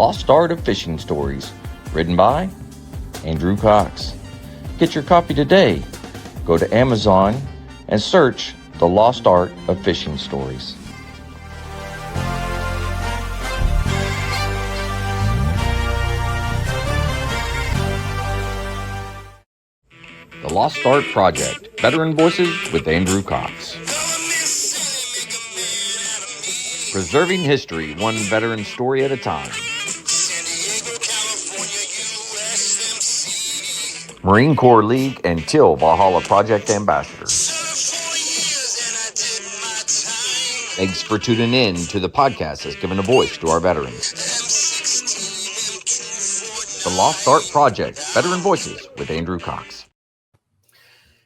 Lost Art of Fishing Stories, written by Andrew Cox. Get your copy today. Go to Amazon and search The Lost Art of Fishing Stories. The Lost Art Project, Veteran Voices with Andrew Cox. Preserving history, one veteran story at a time. Marine Corps League and Till Valhalla Project Ambassadors. Thanks for tuning in to the podcast that's given a voice to our veterans. The Lost Art Project, Veteran Voices with Andrew Cox.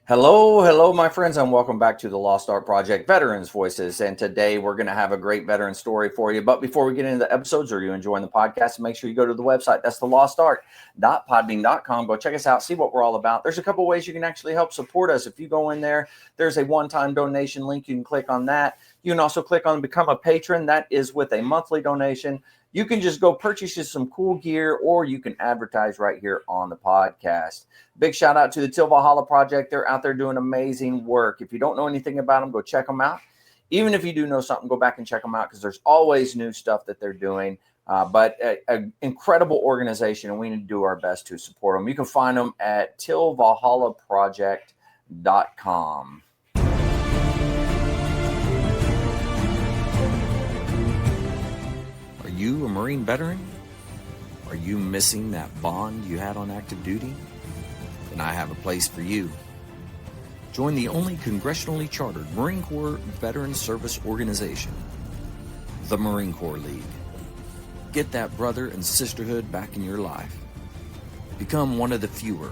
Hello, my friends, and welcome back to the Lost Art Project, Veterans Voices. And today we're going to have a great veteran story for you. But before we get into the episodes, or you're enjoying the podcast, make sure you go to the website. That's thelostart.podbean.com. Go check us out, see what we're all about. There's a couple ways you can actually help support us. If you go in there, there's a one-time donation link. You can click on that. You can also click on Become a Patron. That is with a monthly donation. You can just go purchase you some cool gear, or you can advertise right here on the podcast. Big shout out to the Till Valhalla Project. They're out there doing amazing work. If you don't know anything about them, go check them out. Even if you do know something, go back and check them out, because there's always new stuff that they're doing. But an incredible organization, and we need to do our best to support them. You can find them at tillvalhallaproject.com. Are you a Marine veteran? Are you missing that bond you had on active duty? Then I have a place for you. Join the only congressionally chartered Marine Corps Veteran Service Organization, the Marine Corps League. Get that brother and sisterhood back in your life. Become one of the fewer,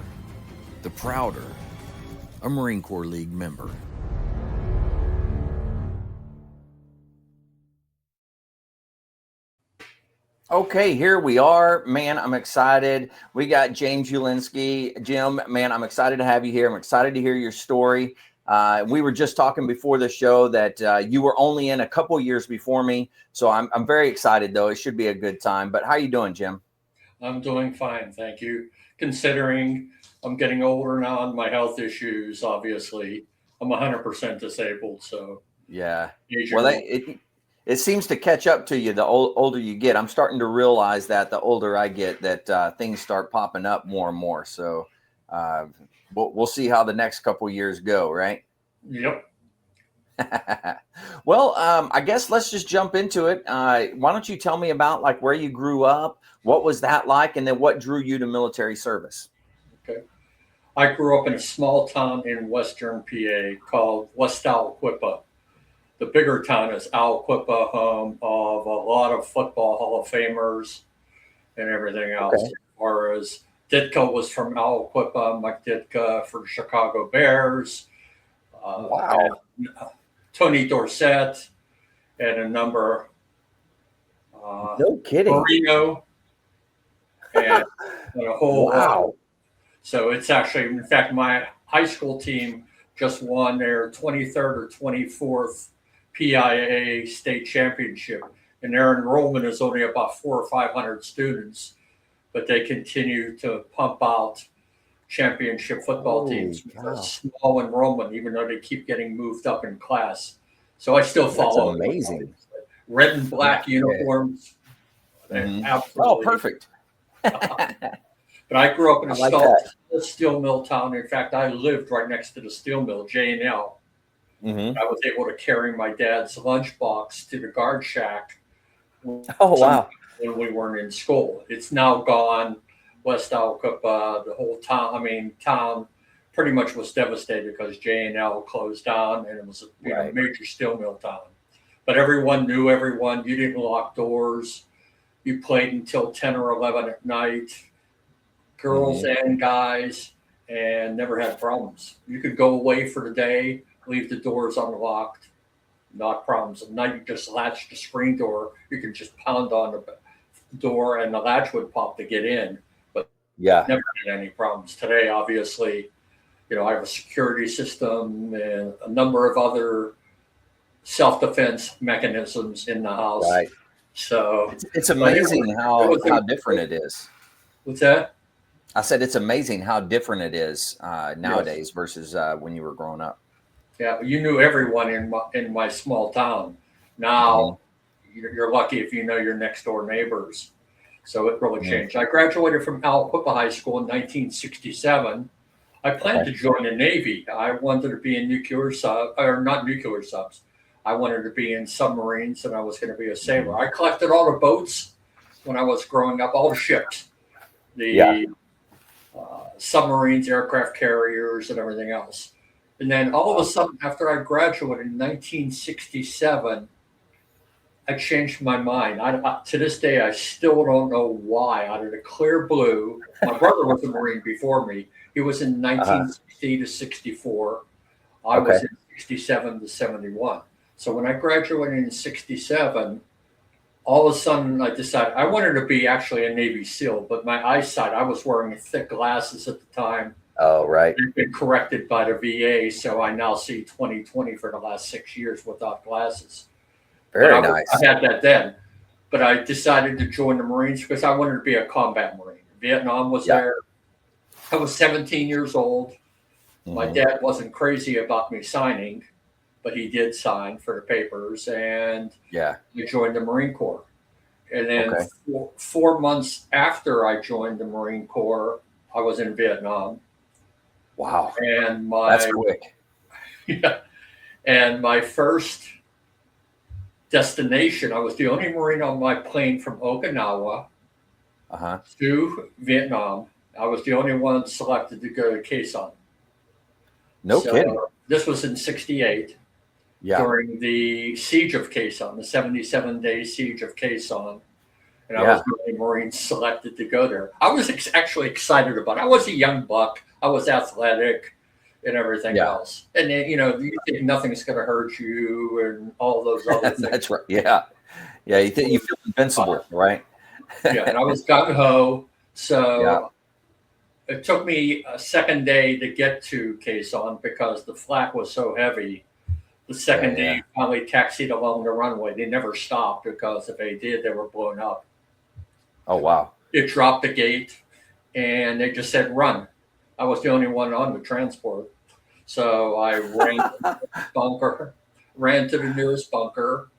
the prouder, a Marine Corps League member. Okay, here we are. Man, I'm excited. We got James Ulinski. Jim, man, I'm excited to have you here. I'm excited to hear your story. We were just talking before the show that you were only in a couple years before me. So I'm very excited, though. It should be a good time. But how are you doing, Jim? I'm doing fine, thank you. Considering I'm getting older now and my health issues, obviously, I'm 100% disabled. So yeah. Well, it seems to catch up to you the older you get. I'm starting to realize that the older I get, that things start popping up more and more. So we'll see how the next couple years go, right? Yep. Well, I guess let's just jump into it. Why don't you tell me about like where you grew up? What was that like? And then what drew you to military service? Okay. I grew up in a small town in Western PA called West Aliquippa. The bigger town is Aliquippa, home of a lot of football Hall of Famers and everything else. Okay. As far as Ditka was from Aliquippa, Mike Ditka for the Chicago Bears. Wow. Tony Dorsett and a number. No kidding. Marino and a whole. Wow. So it's actually, in fact, my high school team just won their 23rd or 24th PIAA state championship, and their enrollment is only about 400 or 500 students, but they continue to pump out championship football teams with a small enrollment, even though they keep getting moved up in class. So I still follow. That's amazing. Red and black uniforms. Mm-hmm. Absolutely. Oh, perfect. But I grew up in a steel mill town. In fact, I lived right next to the steel mill, J&L. Mm-hmm. I was able to carry my dad's lunchbox to the guard shack. Oh, wow. When we weren't in school. It's now gone. West Aliquippa, the whole town pretty much was devastated because J&L closed down, and it was a major steel mill town. But everyone knew everyone. You didn't lock doors. You played until 10 or 11 at night, girls and guys, and never had problems. You could go away for the day, leave the doors unlocked, not problems. At night, you just latch the screen door. You could just pound on the door, and the latch would pop to get in. But never had any problems. Today, obviously, I have a security system and a number of other self-defense mechanisms in the house. Right. So It's amazing how different it is. What's that? I said it's amazing how different it is nowadays versus when you were growing up. Yeah, you knew everyone in my small town. Now you're lucky if you know your next door neighbors. So it really changed. I graduated from Aliquippa High School in 1967. I planned to join the Navy. I wanted to be in not nuclear subs. I wanted to be in submarines, and I was going to be a sailor. I collected all the boats when I was growing up, all the ships, the submarines, aircraft carriers, and everything else. And then all of a sudden, after I graduated in 1967, I changed my mind. To this day, I still don't know why. Out of the clear blue, my brother was a Marine before me. He was in 1960 to 64. I was in 67 to 71. So when I graduated in 67, all of a sudden I decided I wanted to be actually a Navy SEAL, but my eyesight, I was wearing thick glasses at the time. Oh, right. They've been corrected by the VA, so I now see 20/20 for the last 6 years without glasses. Very nice. I had that then, but I decided to join the Marines because I wanted to be a combat Marine. Vietnam was there. I was 17 years old. My dad wasn't crazy about me signing, but he did sign for the papers, and we joined the Marine Corps. And then 4 months after I joined the Marine Corps, I was in Vietnam. Wow. And that's quick. And my first destination, I was the only Marine on my plane from Okinawa to Vietnam. I was the only one selected to go to Quezon. No kidding. This was in 68 during the siege of Quezon, the 77-day siege of Quezon. And I was the only Marine selected to go there. I was actually excited about it. I was a young buck. I was athletic and everything else. And then, you think nothing's going to hurt you and all those other things. That's right. Yeah. Yeah. You feel invincible, right? And I was gung-ho. So it took me a second day to get to Quezon because the flak was so heavy. The second day, finally taxied along the runway. They never stopped because if they did, they were blown up. Oh, wow. It dropped the gate and they just said, run. I was the only one on the transport. So I ran to the nearest bunker,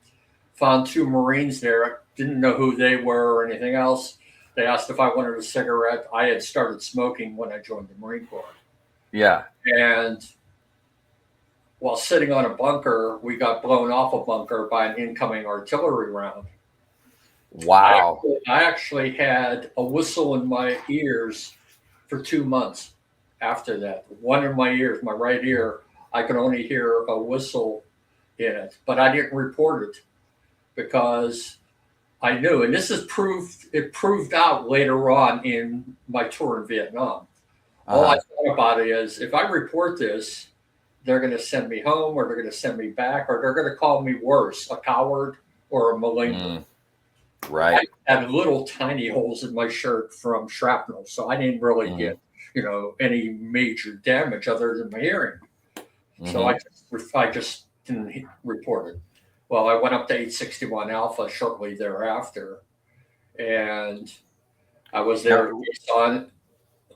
found 2 Marines there. Didn't know who they were or anything else. They asked if I wanted a cigarette. I had started smoking when I joined the Marine Corps. Yeah. And while sitting on a bunker, we got blown off a bunker by an incoming artillery round. Wow. I actually had a whistle in my ears for 2 months after that. One in my ears, my right ear, I could only hear a whistle in it. But I didn't report it because I knew, and this is proved out later on in my tour in Vietnam. All I thought about it is if I report this, they're going to send me home or they're going to send me back or they're going to call me worse, a coward or a malingerer. Right. I had little tiny holes in my shirt from shrapnel, so I didn't really get, any major damage other than my hearing. So I just didn't report it. Well, I went up to 861 Alpha shortly thereafter, and I was there on.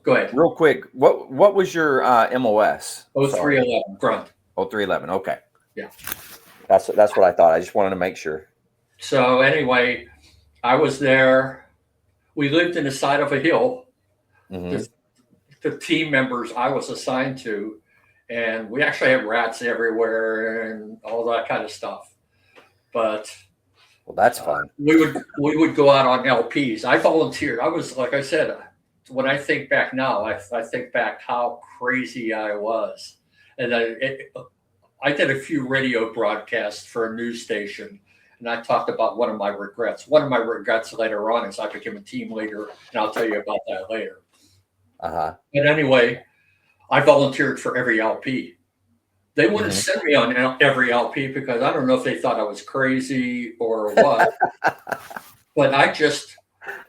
Go ahead. Real quick, what was your MOS? 0311 grunt. 0311. Okay. Yeah. That's what I thought. I just wanted to make sure. So anyway, I was there. We lived in the side of a hill. The team members I was assigned to, and we actually had rats everywhere and all that kind of stuff. But that's fun. We would go out on LPs. I volunteered. I was, like I said, when I think back now, I think back how crazy I was. And I did a few radio broadcasts for a news station, and I talked about one of my regrets. One of my regrets later on is I became a team leader, and I'll tell you about that later. But anyway, I volunteered for every LP. They wouldn't send me on every LP because I don't know if they thought I was crazy or what. But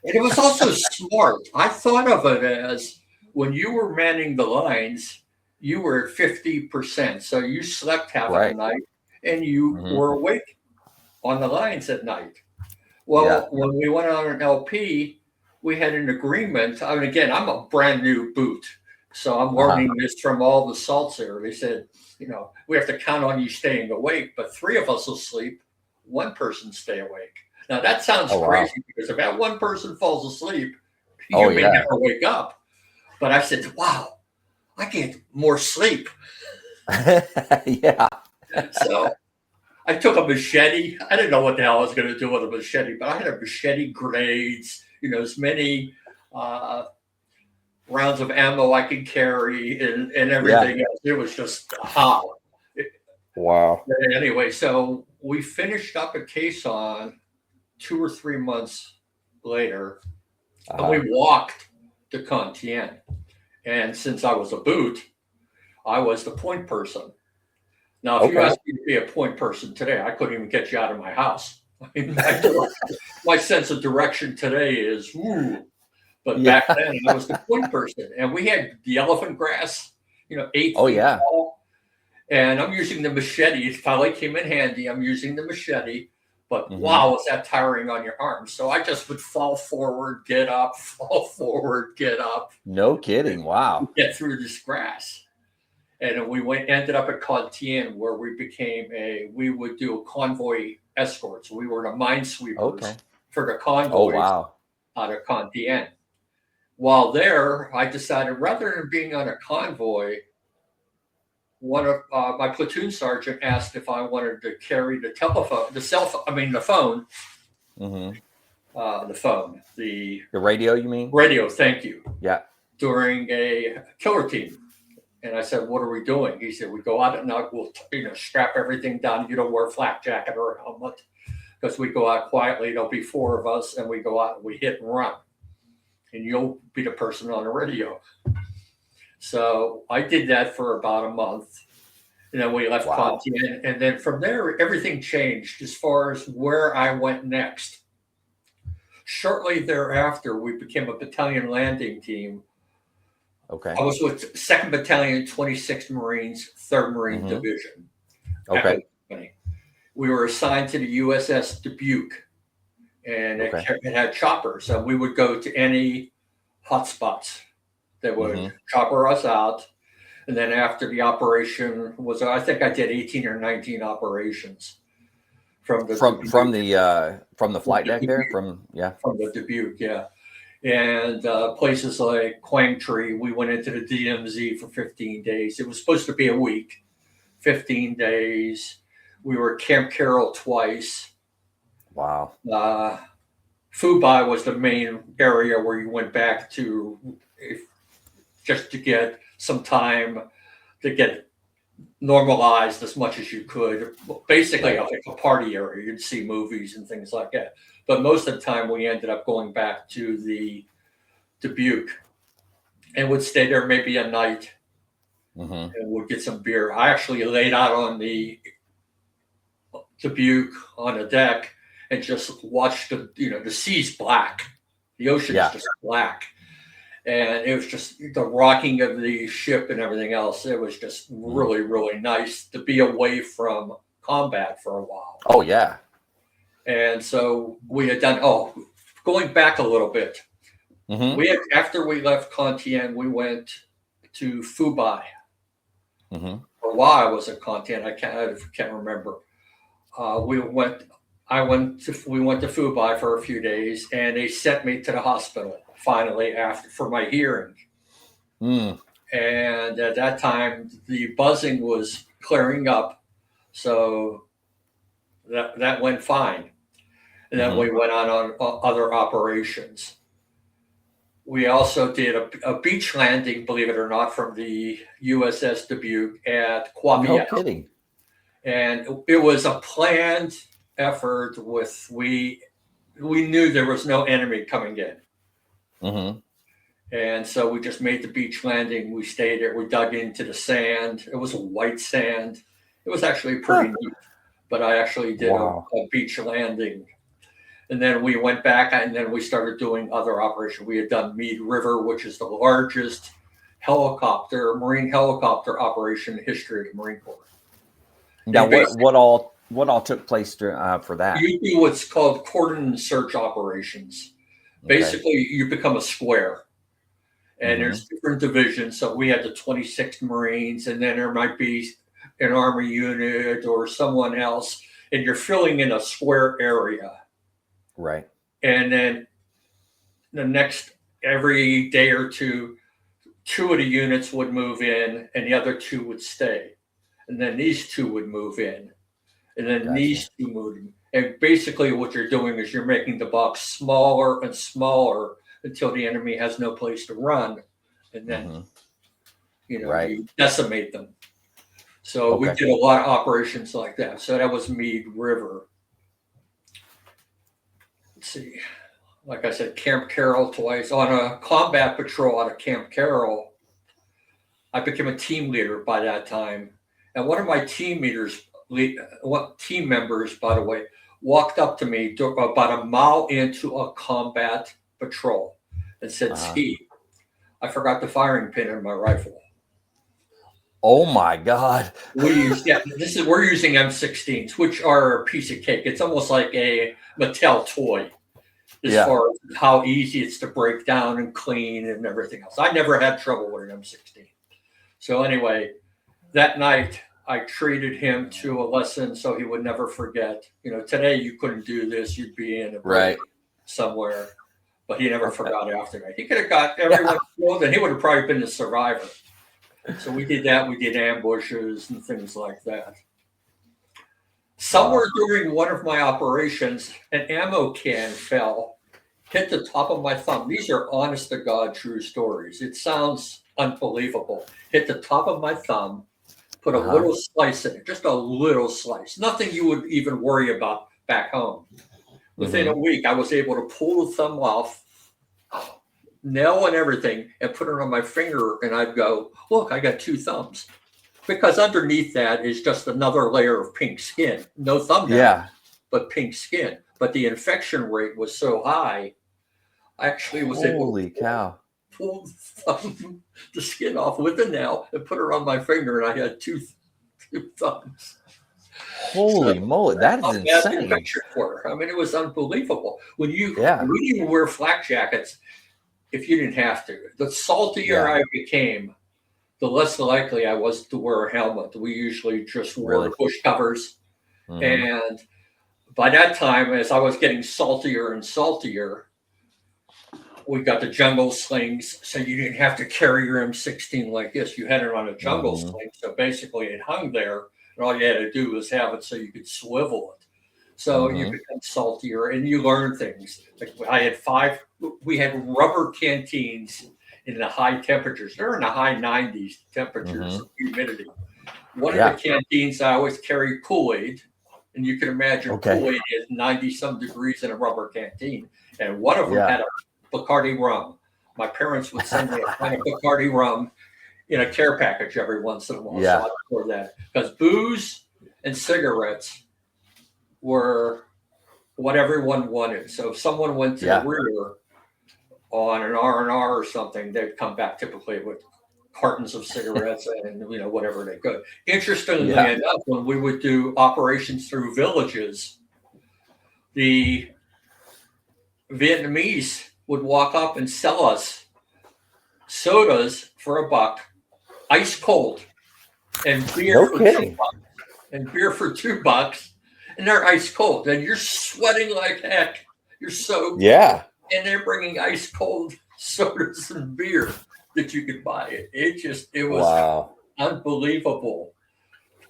it was also smart. I thought of it as when you were manning the lines, you were at 50%. So you slept half of the night and you were awake on the lines at night. Well, when we went on an LP, we had an agreement. I mean, again, I'm a brand new boot, so I'm learning this from all the salts there. They said, we have to count on you staying awake, but 3 of us will sleep, 1 person stay awake. Now that sounds crazy because if that 1 person falls asleep, you may never wake up. But I said, wow, I get more sleep. Yeah. So I took a machete. I didn't know what the hell I was going to do with a machete, but I had a machete, grenades, as many rounds of ammo I could carry and everything else. It was just hot. Wow. Anyway, so we finished up a caisson 2 or 3 months later, and we walked to Contien. And since I was a boot, I was the point person. Now, if you asked me to be a point person today, I couldn't even get you out of my house. I mean, my sense of direction today is, woo. But back then, I was the point person. And we had the elephant grass, 8 feet tall. And I'm using the machete. It finally came in handy. I'm using the machete. But wow, was that tiring on your arms. So I just would fall forward, get up, fall forward, get up. No kidding. Wow. Get through this grass. And we ended up at Contien, where we would do a convoy escorts. We were the minesweepers for the convoys out of Contien. While there, I decided rather than being on a convoy, one of my platoon sergeant asked if I wanted to carry the phone. The radio, you mean? Radio, thank you. Yeah. During a killer team. And I said, what are we doing? He said, we go out at night, we'll strap everything down. You don't wear a flak jacket or a helmet because we go out quietly. There'll be 4 of us and we go out and we hit and run. And you'll be the person on the radio. So I did that for about a month. And then we left Contien. And then from there, everything changed as far as where I went next. Shortly thereafter, we became a battalion landing team. Okay. I was with 2nd Battalion, 26th Marines, 3rd Marine Division. Okay. We were assigned to the USS Dubuque, and it had choppers. So we would go to any hotspots that would chopper us out. And then after the operation was, I think I did 18 or 19 operations from the flight deck there, from the Dubuque, and places like Quangtree. We went into the DMZ for 15 days. It was supposed to be a week, 15 days. We were at Camp Carroll twice. Wow. Fubai was the main area where you went back to just to get some time to get normalized as much as you could. Basically, like a party area. You'd see movies and things like that. But most of the time, we ended up going back to the Dubuque and would stay there maybe a night and would get some beer. I actually laid out on the Dubuque on the deck and just watched the sea's black. The ocean is just black. And it was just the rocking of the ship and everything else. It was just really, really nice to be away from combat for a while. Oh, yeah. And so we had done, going back a little bit, after we left Contien, we went to Fubai. For a while I was at Contien, I can't remember. We went to Fubai for a few days, and they sent me to the hospital finally for my hearing. And at that time, the buzzing was clearing up, so that went fine. And then we went on other operations. We also did a beach landing, believe it or not, from the USS Dubuque at Quaviat. No kidding. And it was a planned effort we knew there was no enemy coming in. And so we just made the beach landing. We stayed there. We dug into the sand. It was a white sand. It was actually pretty neat. But I actually did a beach landing. And then we went back and then we started doing other operations. We had done Meade River, which is the largest marine helicopter operation in the history of the Marine Corps. Now, what all What all took place for that? You do what's called cordon search operations. Okay. Basically, you become a square, and Mhm. there's different divisions. So we had the 26th Marines, and then there might be an Army unit or someone else, and you're filling in a square area. Right. And then the next every day or two of the units would move in, and the other two would stay, and then these two would move in, and then Gotcha. these two move in. And basically, what you're doing is you're making the box smaller and smaller until the enemy has no place to run, and then Right. you decimate them. So we Okay. did a lot of operations like that. So that was Meade River. Let's see. Like I said, Camp Carroll twice. On a combat patrol out of Camp Carroll, I became a team leader by that time. And one of my team members, by the way, walked up to me about a mile into a combat patrol and said, Steve, I forgot the firing pin in my rifle. Oh my God. We're using M16s, which are a piece of cake. It's almost like a Mattel toy as far as how easy it's to break down and clean and everything else. I never had trouble with an M16. So anyway, that night I treated him to a lesson so he would never forget. Today you couldn't do this. You'd be in a break somewhere. But he never forgot after that. He could have got everyone killed, and he would have probably been the survivor. So we did that. We did ambushes and things like that. Somewhere during one of my operations, an ammo can fell, hit the top of my thumb. These are honest to God true stories. It sounds unbelievable. Hit the top of my thumb, put a little slice in it, just a little slice. Nothing you would even worry about back home. Within a week, I was able to pull the thumb off, nail and everything, and put it on my finger, and I'd go, look, I got two thumbs. Because underneath that is just another layer of pink skin. No thumb down, but pink skin. But the infection rate was so high, I actually was able to pull the skin off with a nail and put it on my finger, and I had two thumbs. Holy moly, that is insane. I mean, it was unbelievable. We didn't wear flak jackets if you didn't have to. The saltier I became, the less likely I was to wear a helmet. We usually just wore bush covers. And by that time, as I was getting saltier and saltier, we got the jungle slings, so you didn't have to carry your M16 like this. You had it on a jungle sling, so basically it hung there, and all you had to do was have it so you could swivel it. So you become saltier, and you learn things. Like we had rubber canteens in the high temperatures. They're in the high 90s temperatures of humidity. One of the canteens, I always carried Kool-Aid, and you can imagine Kool-Aid is 90-some degrees in a rubber canteen. And one of them had a Bacardi rum. My parents would send me a pint of Bacardi rum in a care package every once in a while. So I pour that. Because booze and cigarettes were what everyone wanted. So if someone went to the rear on an R&R or something, they'd come back typically with cartons of cigarettes and whatever they could. Interestingly enough, when we would do operations through villages, the Vietnamese would walk up and sell us sodas for $1, ice cold, and beer for $2. And beer for $2, and they're ice cold, and you're sweating like heck. You're soaked. And they're bringing ice cold sodas and beer that you could buy. It was unbelievable.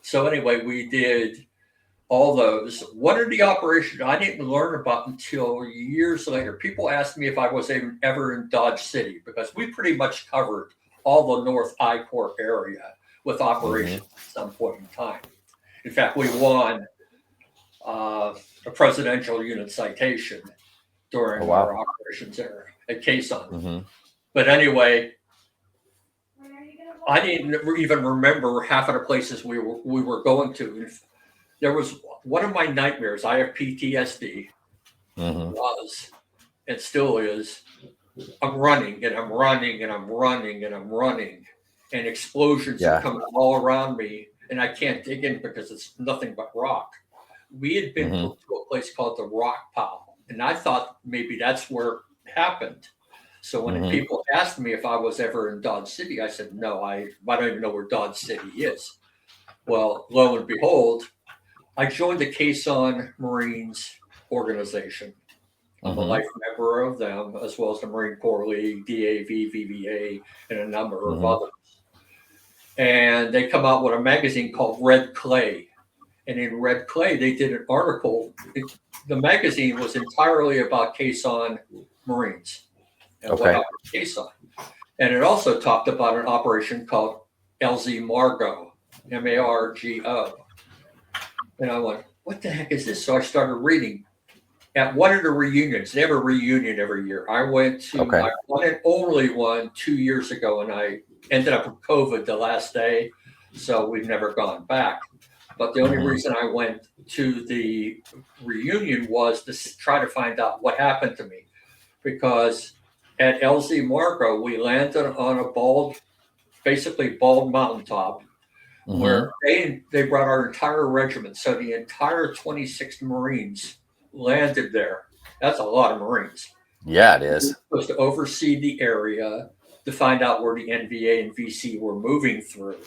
So anyway, we did all those. One of the operations I didn't learn about until years later. People asked me if I was ever in Dodge City, because we pretty much covered all the North I-Corps area with operations at some point in time. In fact, we won a presidential unit citation during our operations there at Quezon. But anyway, I didn't even remember half of the places we were going to. There was one of my nightmares. I have PTSD. Was and still is. I'm running and I'm running and I'm running and I'm running, and explosions are coming all around me, and I can't dig in because it's nothing but rock. We had been to a place called the Rock Pile, and I thought maybe that's where it happened. So when people asked me if I was ever in Dodge City, I said, no, I don't even know where Dodge City is. Well, lo and behold, I joined the Caisson Marines organization. I'm a life member of them, as well as the Marine Corps League, DAV, VVA, and a number of others. And they come out with a magazine called Red Clay. And in Red Clay, they did an article. The magazine was entirely about Caisson Marines and what happened to Caisson. And it also talked about an operation called LZ Margo, MARGO. And I went, what the heck is this? So I started reading. At one of the reunions, they have a reunion every year. I went to my one and only one 2 years ago, and I ended up with COVID the last day. So we've never gone back. But the only reason I went to the reunion was to try to find out what happened to me. Because at LZ Margo, we landed on a basically bald mountaintop where they brought our entire regiment. So the entire 26 Marines landed there. That's a lot of Marines. Yeah, it is. We were supposed to oversee the area to find out where the NVA and VC were moving through.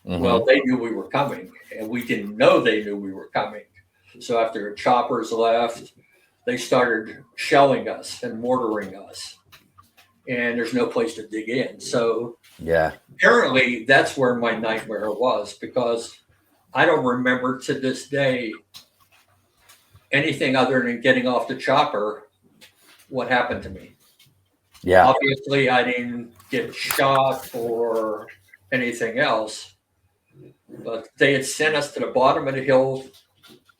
Well, they knew we were coming, and we didn't know they knew we were coming. So after the choppers left, they started shelling us and mortaring us. And there's no place to dig in. So apparently that's where my nightmare was, because I don't remember to this day anything other than getting off the chopper, what happened to me. Yeah. Obviously, I didn't get shot or anything else, but they had sent us to the bottom of the hill.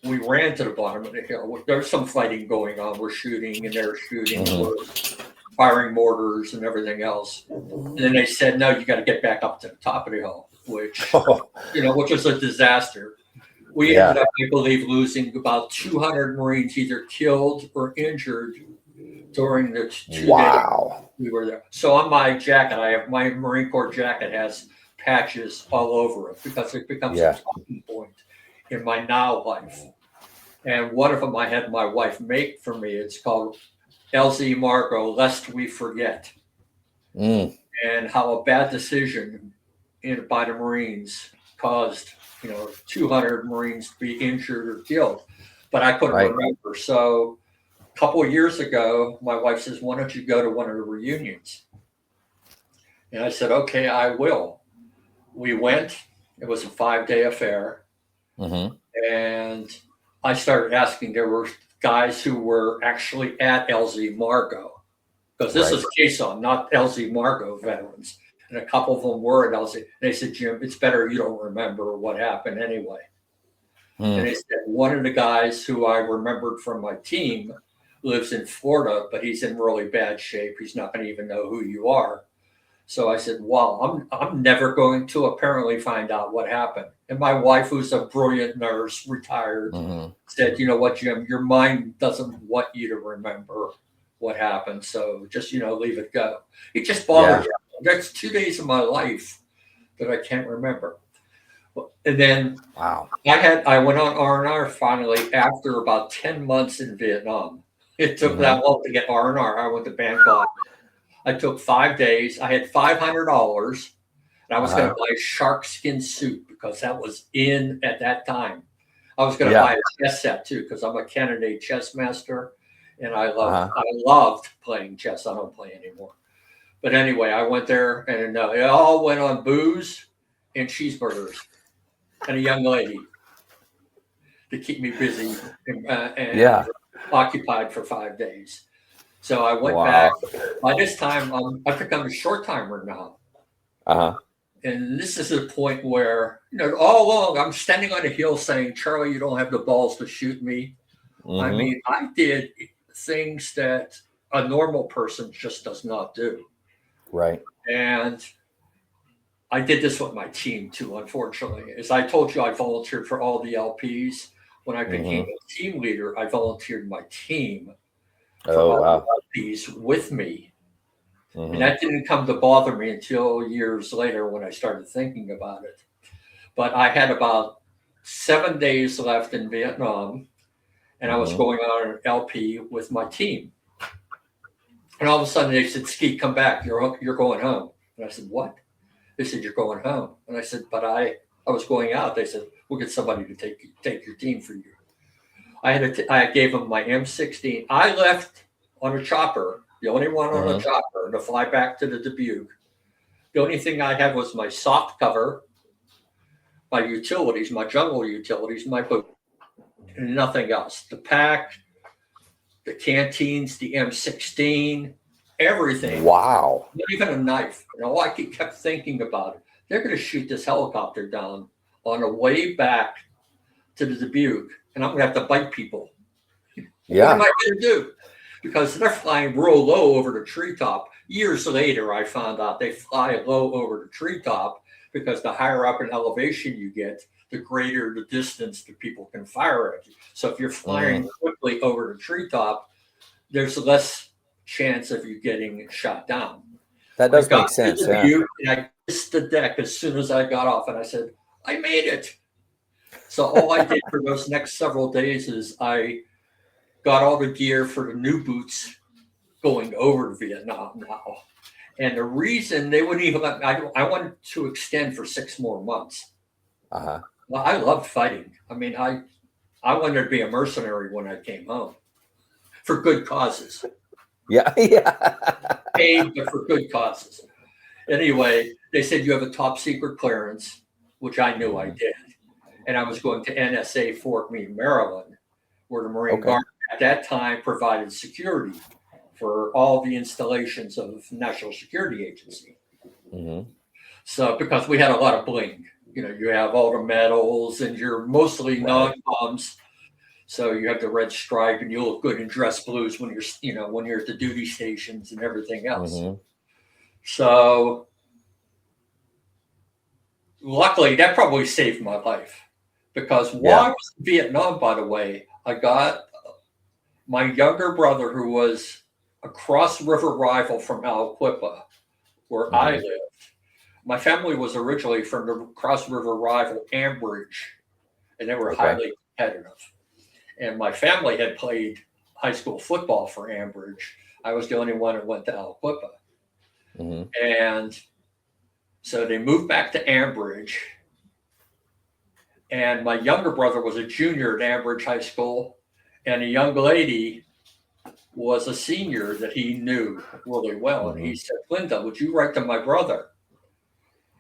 We ran to the bottom of the hill. There's some fighting going on. We're shooting and they're shooting. We're firing mortars and everything else. And then they said, no, you got to get back up to the top of the hill, which, which was a disaster. We ended up, I believe, losing about 200 Marines, either killed or injured during the 2 days we were there. So on my jacket, I have my Marine Corps jacket has patches all over it because it becomes a talking point in my now life. And one of them I had my wife make for me. It's called LZ Margo, Lest We Forget. And how a bad decision by the Marines caused 200 Marines to be injured or killed, but I couldn't remember. So a couple of years ago, my wife says, why don't you go to one of the reunions? And I said, okay, I will. We went. It was a 5-day affair. And I started asking, there were guys who were actually at LZ Margo, because this is Caisson, not LZ Margo veterans. And a couple of them were at LZ. They said, Jim, it's better you don't remember what happened anyway. And they said, one of the guys who I remembered from my team lives in Florida, but he's in really bad shape. He's not going to even know who you are. So I said, well, I'm never going to apparently find out what happened. And my wife, who's a brilliant nurse, retired, said, you know what, Jim, your mind doesn't want you to remember what happened. So just, leave it go. It just bothers you. That's 2 days of my life that I can't remember. And then I went on R&R finally after about 10 months in Vietnam. It took that long to get R&R. I went to Bangkok. I took 5 days. I had $500, and I was going to buy a shark skin suit because that was in at that time. I was going to buy a chess set too because I'm a candidate chess master, and I loved playing chess. I don't play anymore. But anyway, I went there, and it all went on booze and cheeseburgers and a young lady to keep me busy and occupied for 5 days. So I went back. By this time, I've become a short timer now. And this is a point where, all along, I'm standing on a hill saying, Charlie, you don't have the balls to shoot me. I mean, I did things that a normal person just does not do. Right. And I did this with my team too, unfortunately. As I told you, I volunteered for all the LPs. When I became a team leader, I volunteered my team for all the LPs with me. And that didn't come to bother me until years later when I started thinking about it. But I had about 7 days left in Vietnam, and I was Mhm. going on an LP with my team. And all of a sudden they said, Ski, come back. You're going home. And I said, what? They said, you're going home. And I said, but I was going out. They said, we'll get somebody to take your team for you. I gave them my M16. I left on a chopper, the only one on a chopper, to fly back to the Dubuque. The only thing I had was my soft cover, my utilities, my jungle utilities, my boot, and nothing else. The pack, the canteens, the M16, everything. Wow. Not even a knife. And all I kept thinking about, they're going to shoot this helicopter down on the way back to the Dubuque, and I'm going to have to bite people. Yeah. What am I going to do? Because they're flying real low over the treetop. Years later, I found out they fly low over the treetop because the higher up in elevation you get, the greater the distance that people can fire at you. So if you're flying quickly over the treetop, there's less chance of you getting shot down. That does make sense. Yeah. And I kissed the deck as soon as I got off, and I said, I made it. So all I did for those next several days is I got all the gear for the new boots going over to Vietnam now. And the reason they wouldn't even let me, I wanted to extend for 6 more months. Uh-huh. Well, I loved fighting. I mean, I wanted to be a mercenary when I came home for good causes. Yeah. Yeah. Paid, but for good causes. Anyway, they said you have a top secret clearance, which I knew I did. And I was going to NSA Fort Meade, Maryland, where the Marine Guard at that time provided security for all the installations of National Security Agency. Mm-hmm. So because we had a lot of bling, you have all the medals and you're mostly non-coms. So you have the red stripe and you look good in dress blues when you're at the duty stations and everything else. Mm-hmm. So luckily that probably saved my life, because while I was in Vietnam, by the way, I got my younger brother, who was a cross river rival from Aliquippa, where I lived. My family was originally from the cross river rival Ambridge, and they were highly competitive. And my family had played high school football for Ambridge. I was the only one that went to Aliquippa. Mm-hmm. And so they moved back to Ambridge. And my younger brother was a junior at Ambridge High School. And a young lady was a senior that he knew really well. And he said, Linda, would you write to my brother?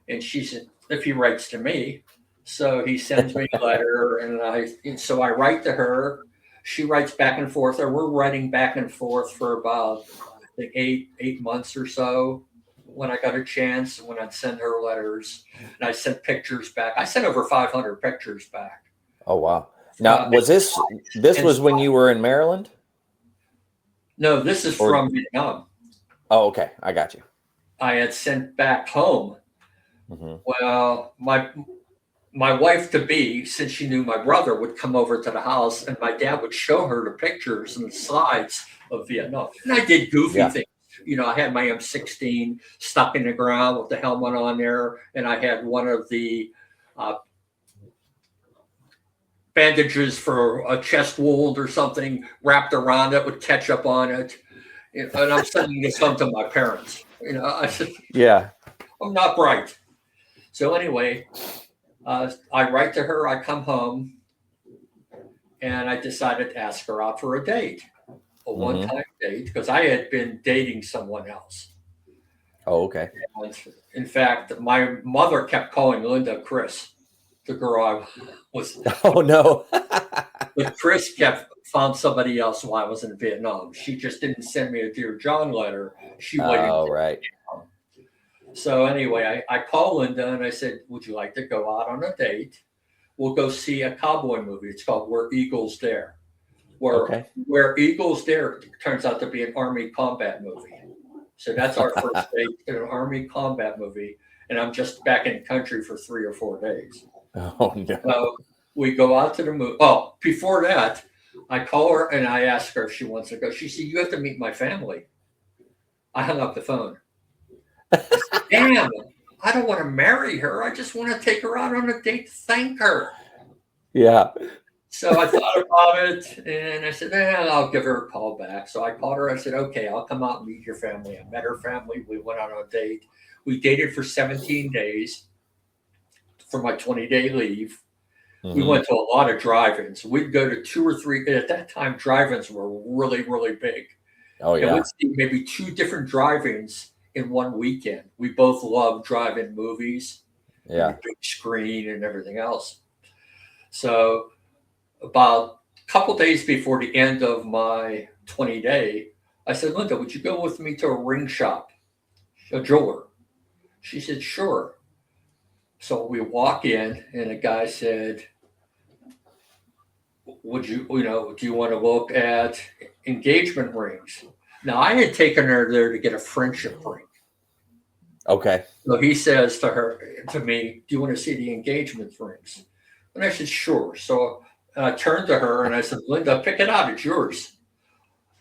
And she said, if he writes to me. So he sends me a letter, and so I write to her. She writes back and forth, or we're writing back and forth for about, I think, eight months or so. When I got a chance, when I'd send her letters, and I sent pictures back. I sent over 500 pictures back. Oh, wow. Now, was this was when you were in Maryland? No, this is from Vietnam. Oh, okay. I got you. I had sent back home. Mm-hmm. Well, my wife-to-be, since she knew my brother, would come over to the house, and my dad would show her the pictures and the slides of Vietnam. And I did goofy things. I had my M16 stuck in the ground with the helmet on there, and I had one of the bandages for a chest wound or something wrapped around it with ketchup on it. And I'm sending this home to my parents. I said, I'm not bright. So anyway, I write to her, I come home, and I decided to ask her out for a date, a one-time date, because I had been dating someone else. Oh, okay. And in fact, my mother kept calling Linda Chris, the girl I was. Oh, no. But Chris found somebody else while I was in Vietnam. She just didn't send me a Dear John letter. She waited. Oh, right. So anyway, I called Linda and I said, would you like to go out on a date? We'll go see a cowboy movie. It's called Where Eagles Dare. Where Eagles Dare turns out to be an Army combat movie. So that's our first date in an Army combat movie. And I'm just back in the country for 3 or 4 days. Oh, no. So we go out to the movie. Oh, before that, I call her and I ask her if she wants to go. She said, you have to meet my family. I hung up the phone. I said, damn, I don't want to marry her. I just want to take her out on a date to thank her. Yeah. So I thought about it, and I said, I'll give her a call back. So I called her. I said, okay, I'll come out and meet your family. I met her family. We went on a date. We dated for 17 days for my 20-day leave. We Mhm. went to a lot of drive-ins. We'd go to 2 or 3. At that time, drive-ins were really, really big. Oh, And we'd yeah. see maybe 2 different drive-ins in one weekend. We both loved drive-in movies and the Yeah. big screen and everything else. So about a couple days before the end of my 20-day, I said, Linda, would you go with me to a ring shop, a jeweler? She said, sure. So we walk in, and the guy said, would you, do you want to look at engagement rings? Now, I had taken her there to get a friendship ring. Okay. So he says to me, do you want to see the engagement rings? And I said, sure. So I turned to her and I said, Linda, pick it out. It's yours.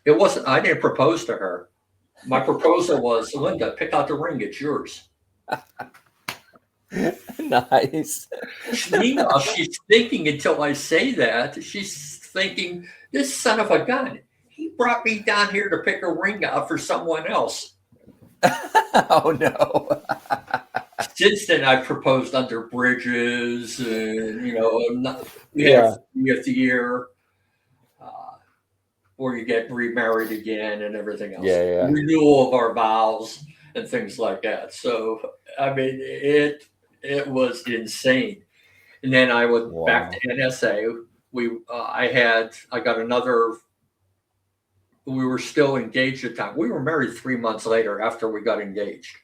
It wasn't, I didn't propose to her. My proposal was, Linda, pick out the ring. It's yours. Nice. Meanwhile, she's thinking until I say that, she's thinking, this son of a gun, he brought me down here to pick a ring out for someone else. Oh, no. Since then, I've proposed under bridges, and we had Yeah. a 40th year where you get remarried again and everything else. Yeah, yeah. Renewal of our vows and things like that. So, I mean, it was insane. And then I went back to NSA. I got another. We were still engaged at the time. We were married 3 months later after we got engaged.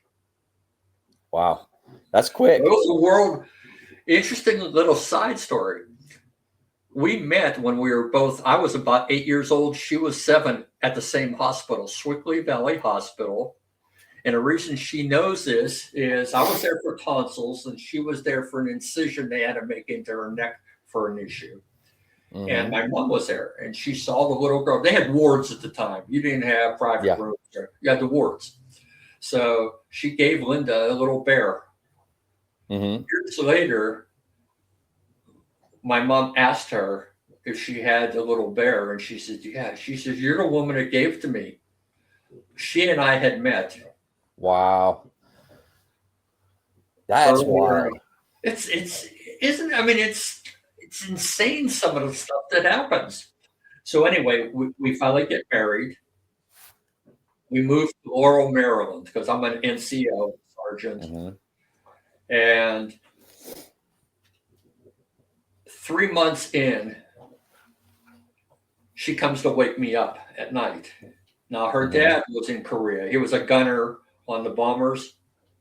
Wow. That's quick. It was interesting little side story. We met when we were both, I was about 8 years old. She was 7 at the same hospital, Swickley Valley Hospital. And the reason she knows this is I was there for tonsils and she was there for an incision they had to make into her neck for an issue. Mm-hmm. And my mom was there and she saw the little girl. They had wards at the time. You didn't have private rooms there. You had the wards. So she gave Linda a little bear. Mm-hmm. Years later, my mom asked her if she had the little bear, and she said, yeah. She says, you're the woman that gave to me. She and I had met. Wow. That's wild. It's insane, some of the stuff that happens. So anyway, we finally get married. We moved to Laurel, Maryland, because I'm an NCO sergeant. Mm-hmm. And 3 months in, she comes to wake me up at night. Now, her dad was in Korea. He was a gunner on the bombers,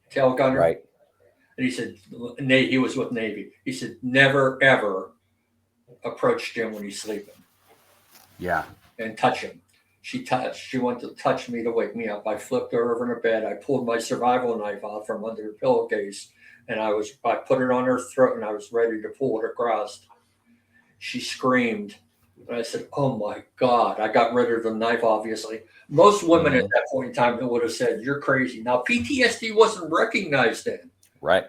tail gunner. Right. And he said, he was with Navy. He said, never, ever approach Jim when he's sleeping. Yeah. And touch him. She wanted to touch me to wake me up. I flipped her over in her bed. I pulled my survival knife out from under her pillowcase. And I put it on her throat and I was ready to pull it across. She screamed. And I said, oh my God. I got rid of the knife, obviously. Most women at that point in time would have said, you're crazy. Now, PTSD wasn't recognized then. Right.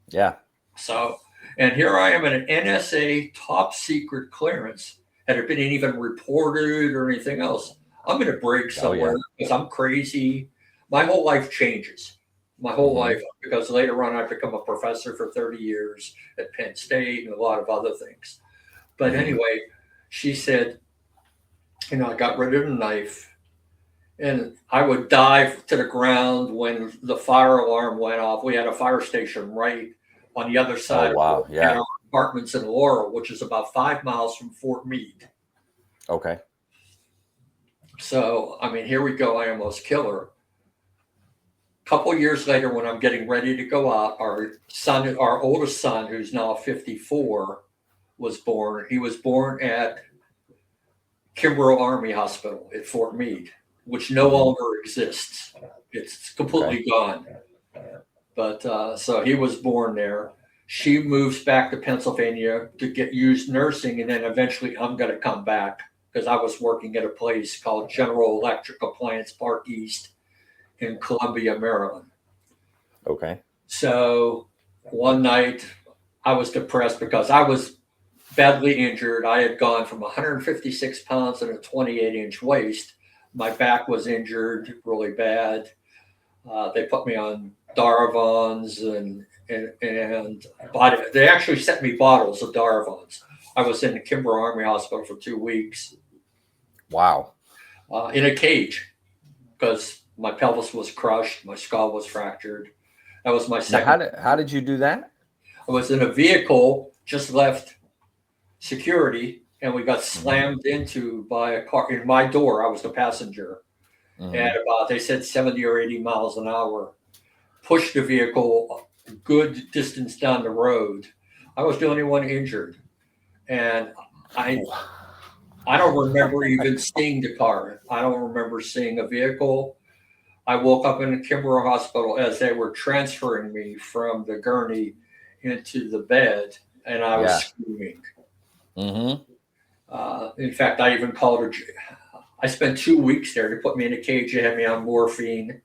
Yeah. So, and here I am in an NSA top secret clearance. Had it been even reported or anything else, I'm going to break somewhere because I'm crazy. My whole life changes. My whole life, because later on I become a professor for 30 years at Penn State and a lot of other things. But anyway, she said, I got rid of the knife and I would dive to the ground when the fire alarm went off. We had a fire station right on the other side of our apartments in Laurel, which is about 5 miles from Fort Meade. Okay. So, I mean, here we go. I almost kill her. Couple years later, when I'm getting ready to go out, our oldest son, who's now 54, was born. He was born at Kimbrough Army Hospital at Fort Meade, which no longer exists. It's completely gone. But so he was born there. She moves back to Pennsylvania to get used nursing, and then eventually I'm going to come back because I was working at a place called General Electric Appliance Park East in Columbia, Maryland. Okay. So one night I was depressed because I was badly injured. I had gone from 156 pounds and a 28-inch waist. My back was injured really bad. They put me on Daravons and they actually sent me bottles of Daravons. I was in the Kimber Army Hospital for 2 weeks. Wow. In a cage because my pelvis was crushed, my skull was fractured. That was my second. How did you do that? I was in a vehicle, just left security, and we got slammed into by a car in my door. I was the passenger. At about, they said 70 or 80 miles an hour, pushed the vehicle a good distance down the road. I was the only one injured. And I don't remember even seeing the car. I don't remember seeing a vehicle. I woke up in the Kimber Hospital as they were transferring me from the gurney into the bed, and I was screaming. In fact, I even called her. I spent 2 weeks there. They put me in a cage. They had me on morphine,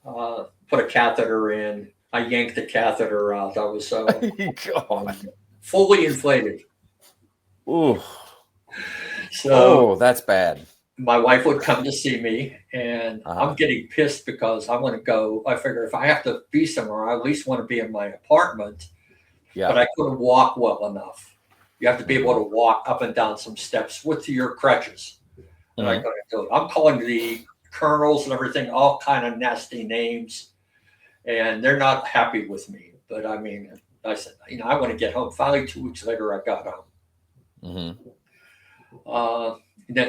put a catheter in. I yanked the catheter out. I was so fully inflated. Ooh. So that's bad. My wife would come to see me, and I'm getting pissed because I want to go. I figure if I have to be somewhere, I at least want to be in my apartment. Yeah. But I couldn't walk well enough. You have to be able to walk up and down some steps with your crutches. And I couldn't do it. I'm calling the colonels and everything, all kind of nasty names, and they're not happy with me. But I mean, I said, I want to get home. Finally, 2 weeks later, I got home.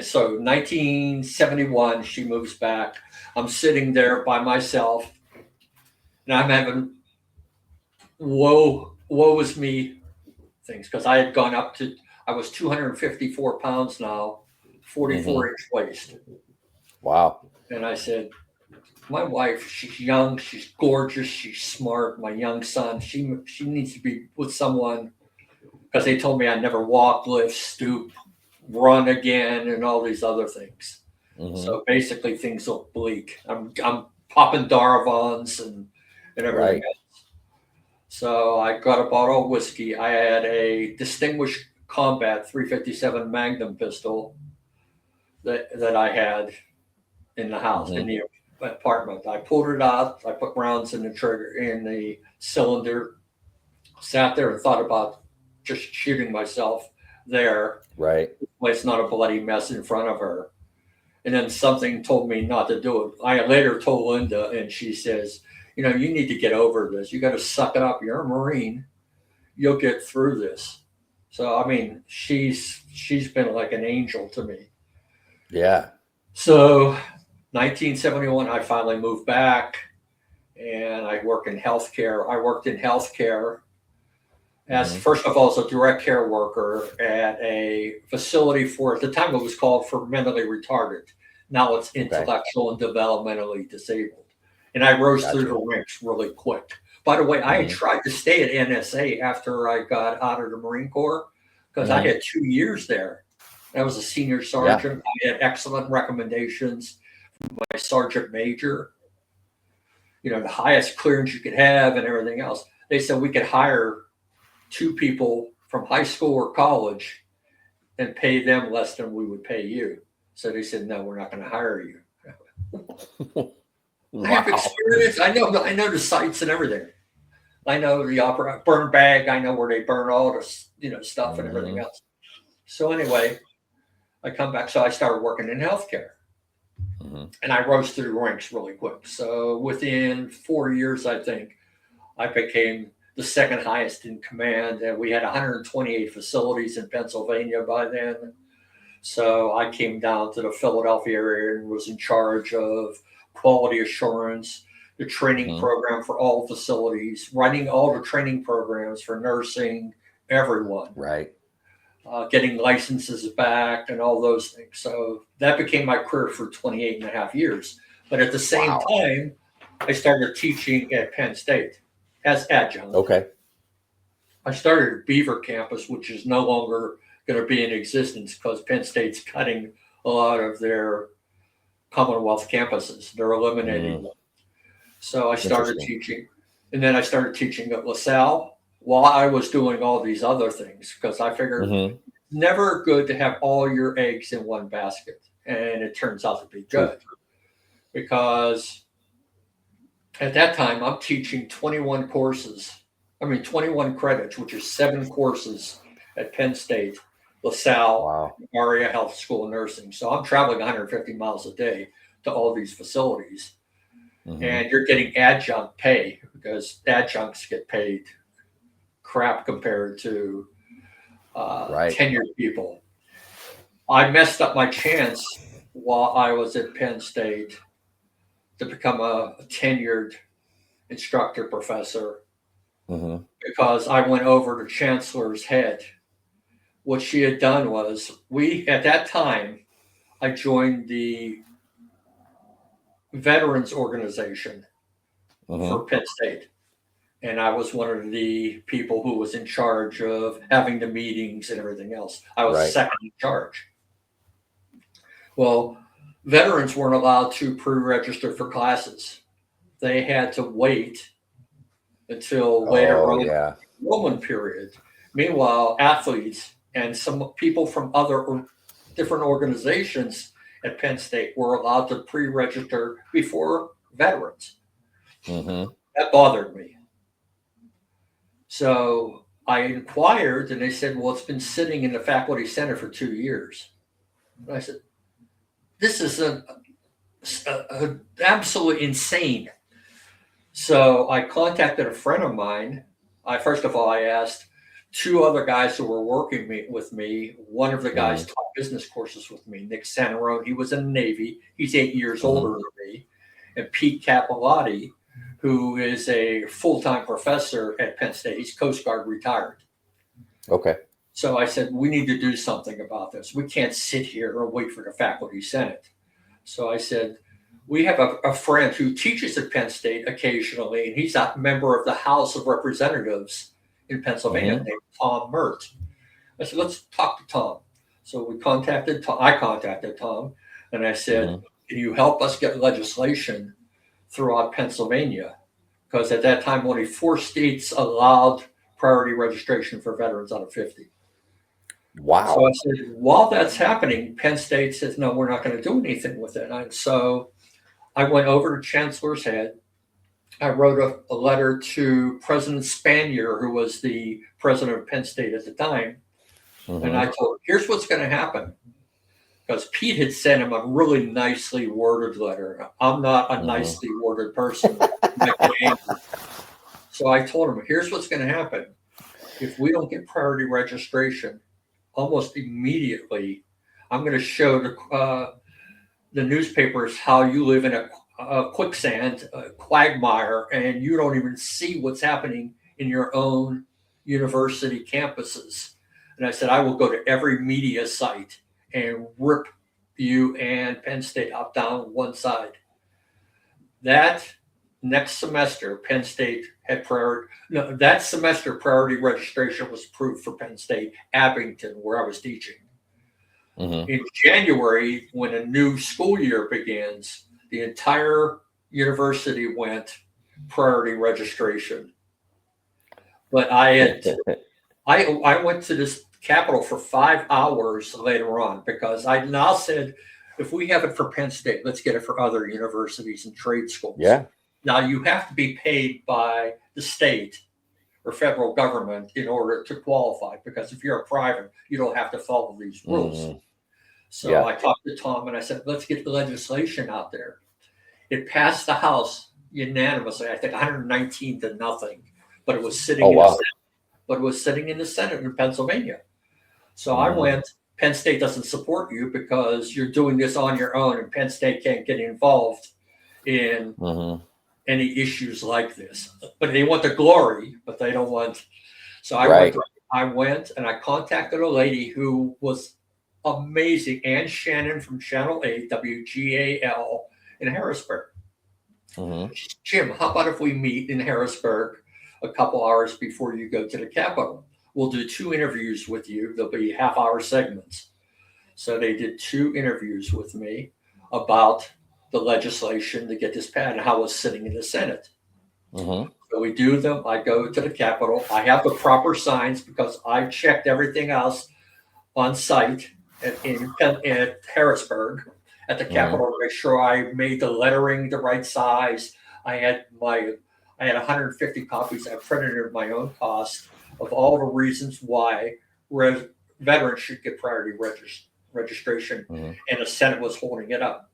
So 1971, she moves back. I'm sitting there by myself, and I'm having woe is me things because I had gone up to, I was 254 pounds now, 44-inch waist. Wow. And I said, my wife, she's young, she's gorgeous, she's smart. My young son, she needs to be with someone, because they told me I'd never walk, lift, stoop, run again, and all these other things. So basically, things look bleak. I'm popping Daravons and everything else. So I got a bottle of whiskey. I had a Distinguished Combat 357 Magnum pistol that I had in the house, in the apartment. I pulled it out. I put rounds in the trigger, in the cylinder, sat there and thought about just shooting myself there. Right. It's not a bloody mess in front of her. And then something told me not to do it. I later told Linda, and she says, you need to get over this. You got to suck it up. You're a Marine. You'll get through this. So, I mean, she's been like an angel to me. Yeah. So 1971, I finally moved back, and I work in healthcare. I worked in healthcare as, first of all, as a direct care worker at a facility for, at the time it was called for mentally retarded. Now it's intellectual and developmentally disabled. And I rose through the ranks really quick. By the way, I had tried to stay at NSA after I got out of the Marine Corps, because I had 2 years there. I was a senior sergeant. I had excellent recommendations from my sergeant major, the highest clearance you could have and everything else. They said we could hire 2 people from high school or college and pay them less than we would pay you. So they said, no, we're not going to hire you. I have experience. I know the sites and everything. I know the burn bag. I know where they burn all the stuff and everything else. So anyway, I come back. So I started working in healthcare, and I rose through the ranks really quick. So within 4 years, I think, I became the second highest in command, and we had 128 facilities in Pennsylvania by then. So I came down to the Philadelphia area and was in charge of quality assurance, the training program for all facilities, running all the training programs for nursing, everyone. Right. Getting licenses back and all those things. So that became my career for 28 and a half years. But at the same time, I started teaching at Penn State as adjunct. Okay. I started at Beaver campus, which is no longer going to be in existence because Penn State's cutting a lot of their Commonwealth campuses. They're eliminating them. So I started teaching, and then I started teaching at LaSalle, while I was doing all these other things, because I figured Mm-hmm. never good to have all your eggs in one basket. And it turns out to be good because at that time I'm teaching 21 courses. 21 credits, which is 7 courses at Penn State, LaSalle, Wow. Aria Health School of Nursing. So I'm traveling 150 miles a day to all these facilities. Mm-hmm. And you're getting adjunct pay because adjuncts get paid crap compared to tenured people. I messed up my chance while I was at Penn State to become a tenured instructor professor Mm-hmm. because I went over to Chancellor's head. What she had done was at that time, I joined the Veterans Organization for Penn State. And I was one of the people who was in charge of having the meetings and everything else. I was second in charge. Well, veterans weren't allowed to pre-register for classes. They had to wait until later on in the enrollment period. Meanwhile, athletes and some people from other different organizations at Penn State were allowed to pre-register before veterans. Mm-hmm. That bothered me. So I inquired, and they said, well, it's been sitting in the faculty center for 2 years. And I said, this is absolutely insane. So I contacted a friend of mine. First of all, I asked 2 other guys who were working with me. One of the guys taught business courses with me, Nick Santarone. He was in the Navy. He's 8 years older than me. And Pete Capilotti, who is a full-time professor at Penn State. He's Coast Guard retired. Okay. So I said, we need to do something about this. We can't sit here and wait for the faculty senate. So I said, we have a friend who teaches at Penn State occasionally, and he's a member of the House of Representatives in Pennsylvania named Tom Mert. I said, let's talk to Tom. So I contacted Tom, and I said, can you help us get legislation throughout Pennsylvania? Because at that time, only 4 states allowed priority registration for veterans out of 50. Wow. So I said, while that's happening, Penn State says, no, we're not going to do anything with it. And so I went over to Chancellor's head. I wrote a letter to President Spanier, who was the president of Penn State at the time. And I told him, here's what's going to happen. Because Pete had sent him a really nicely worded letter. I'm not a nicely worded person. So I told him, here's what's going to happen. If we don't get priority registration, almost immediately, I'm going to show the newspapers how you live in a quicksand, a quagmire, and you don't even see what's happening in your own university campuses. And I said, I will go to every media site and rip you and Penn State up down one side. That next semester, Penn State had that semester priority registration was approved for Penn State, Abington, where I was teaching. In January, when a new school year begins, the entire university went priority registration. But I went to this Capitol for 5 hours later on because I now said, if we have it for Penn State, let's get it for other universities and trade schools. Yeah. Now you have to be paid by the state or federal government in order to qualify, because if you're a private, you don't have to follow these rules. So I talked to Tom and I said, let's get the legislation out there. It passed the House unanimously, I think 119 to nothing, but it was sitting in the Senate. But it was sitting in the Senate in Pennsylvania. So I went, Penn State doesn't support you because you're doing this on your own, and Penn State can't get involved in any issues like this. But they want the glory, but they don't want. So I went and I contacted a lady who was amazing, Ann Shannon from Channel 8, WGAL in Harrisburg. Jim, how about if we meet in Harrisburg a couple hours before you go to the Capitol? We'll do 2 interviews with you. They'll be half-hour segments. So they did 2 interviews with me about the legislation to get this passed and how it was sitting in the Senate. Mm-hmm. So we do them. I go to the Capitol. I have the proper signs because I checked everything else on site at Harrisburg at the Capitol to make sure I made the lettering the right size. I had 150 copies. I printed at my own cost of all the reasons why veterans should get priority registration, and the Senate was holding it up.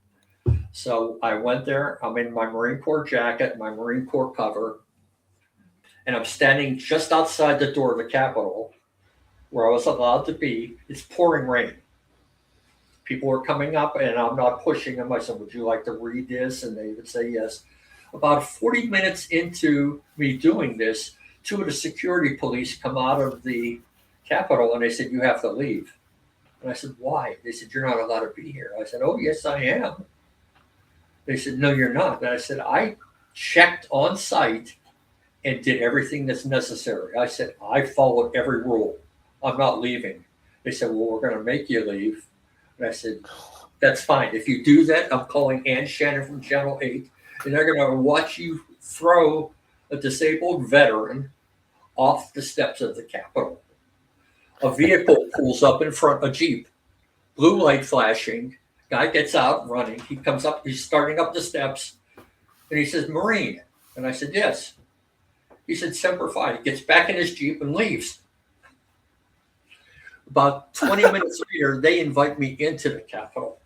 So I went there. I'm in my Marine Corps jacket, my Marine Corps cover, and I'm standing just outside the door of the Capitol where I was allowed to be. It's pouring rain. People were coming up, and I'm not pushing them. I said, "Would you like to read this?" And they would say yes. About 40 minutes into me doing this, two of the security police come out of the Capitol, and they said, "You have to leave." And I said, "Why?" They said, "You're not allowed to be here." I said, "Oh, yes, I am." They said, "No, you're not." And I said, "I checked on site and did everything that's necessary." I said, "I followed every rule. I'm not leaving." They said, "Well, we're going to make you leave." And I said, "That's fine. If you do that, I'm calling Ann Shannon from Channel 8, and they're going to watch you throw a disabled veteran off the steps of the Capitol." A vehicle pulls up in front, a Jeep, blue light flashing. Guy gets out running. He comes up, he's starting up the steps, and he says, "Marine." And I said, "Yes." He said, "Semper Fi." He gets back in his Jeep and leaves. About 20 minutes later, they invite me into the Capitol.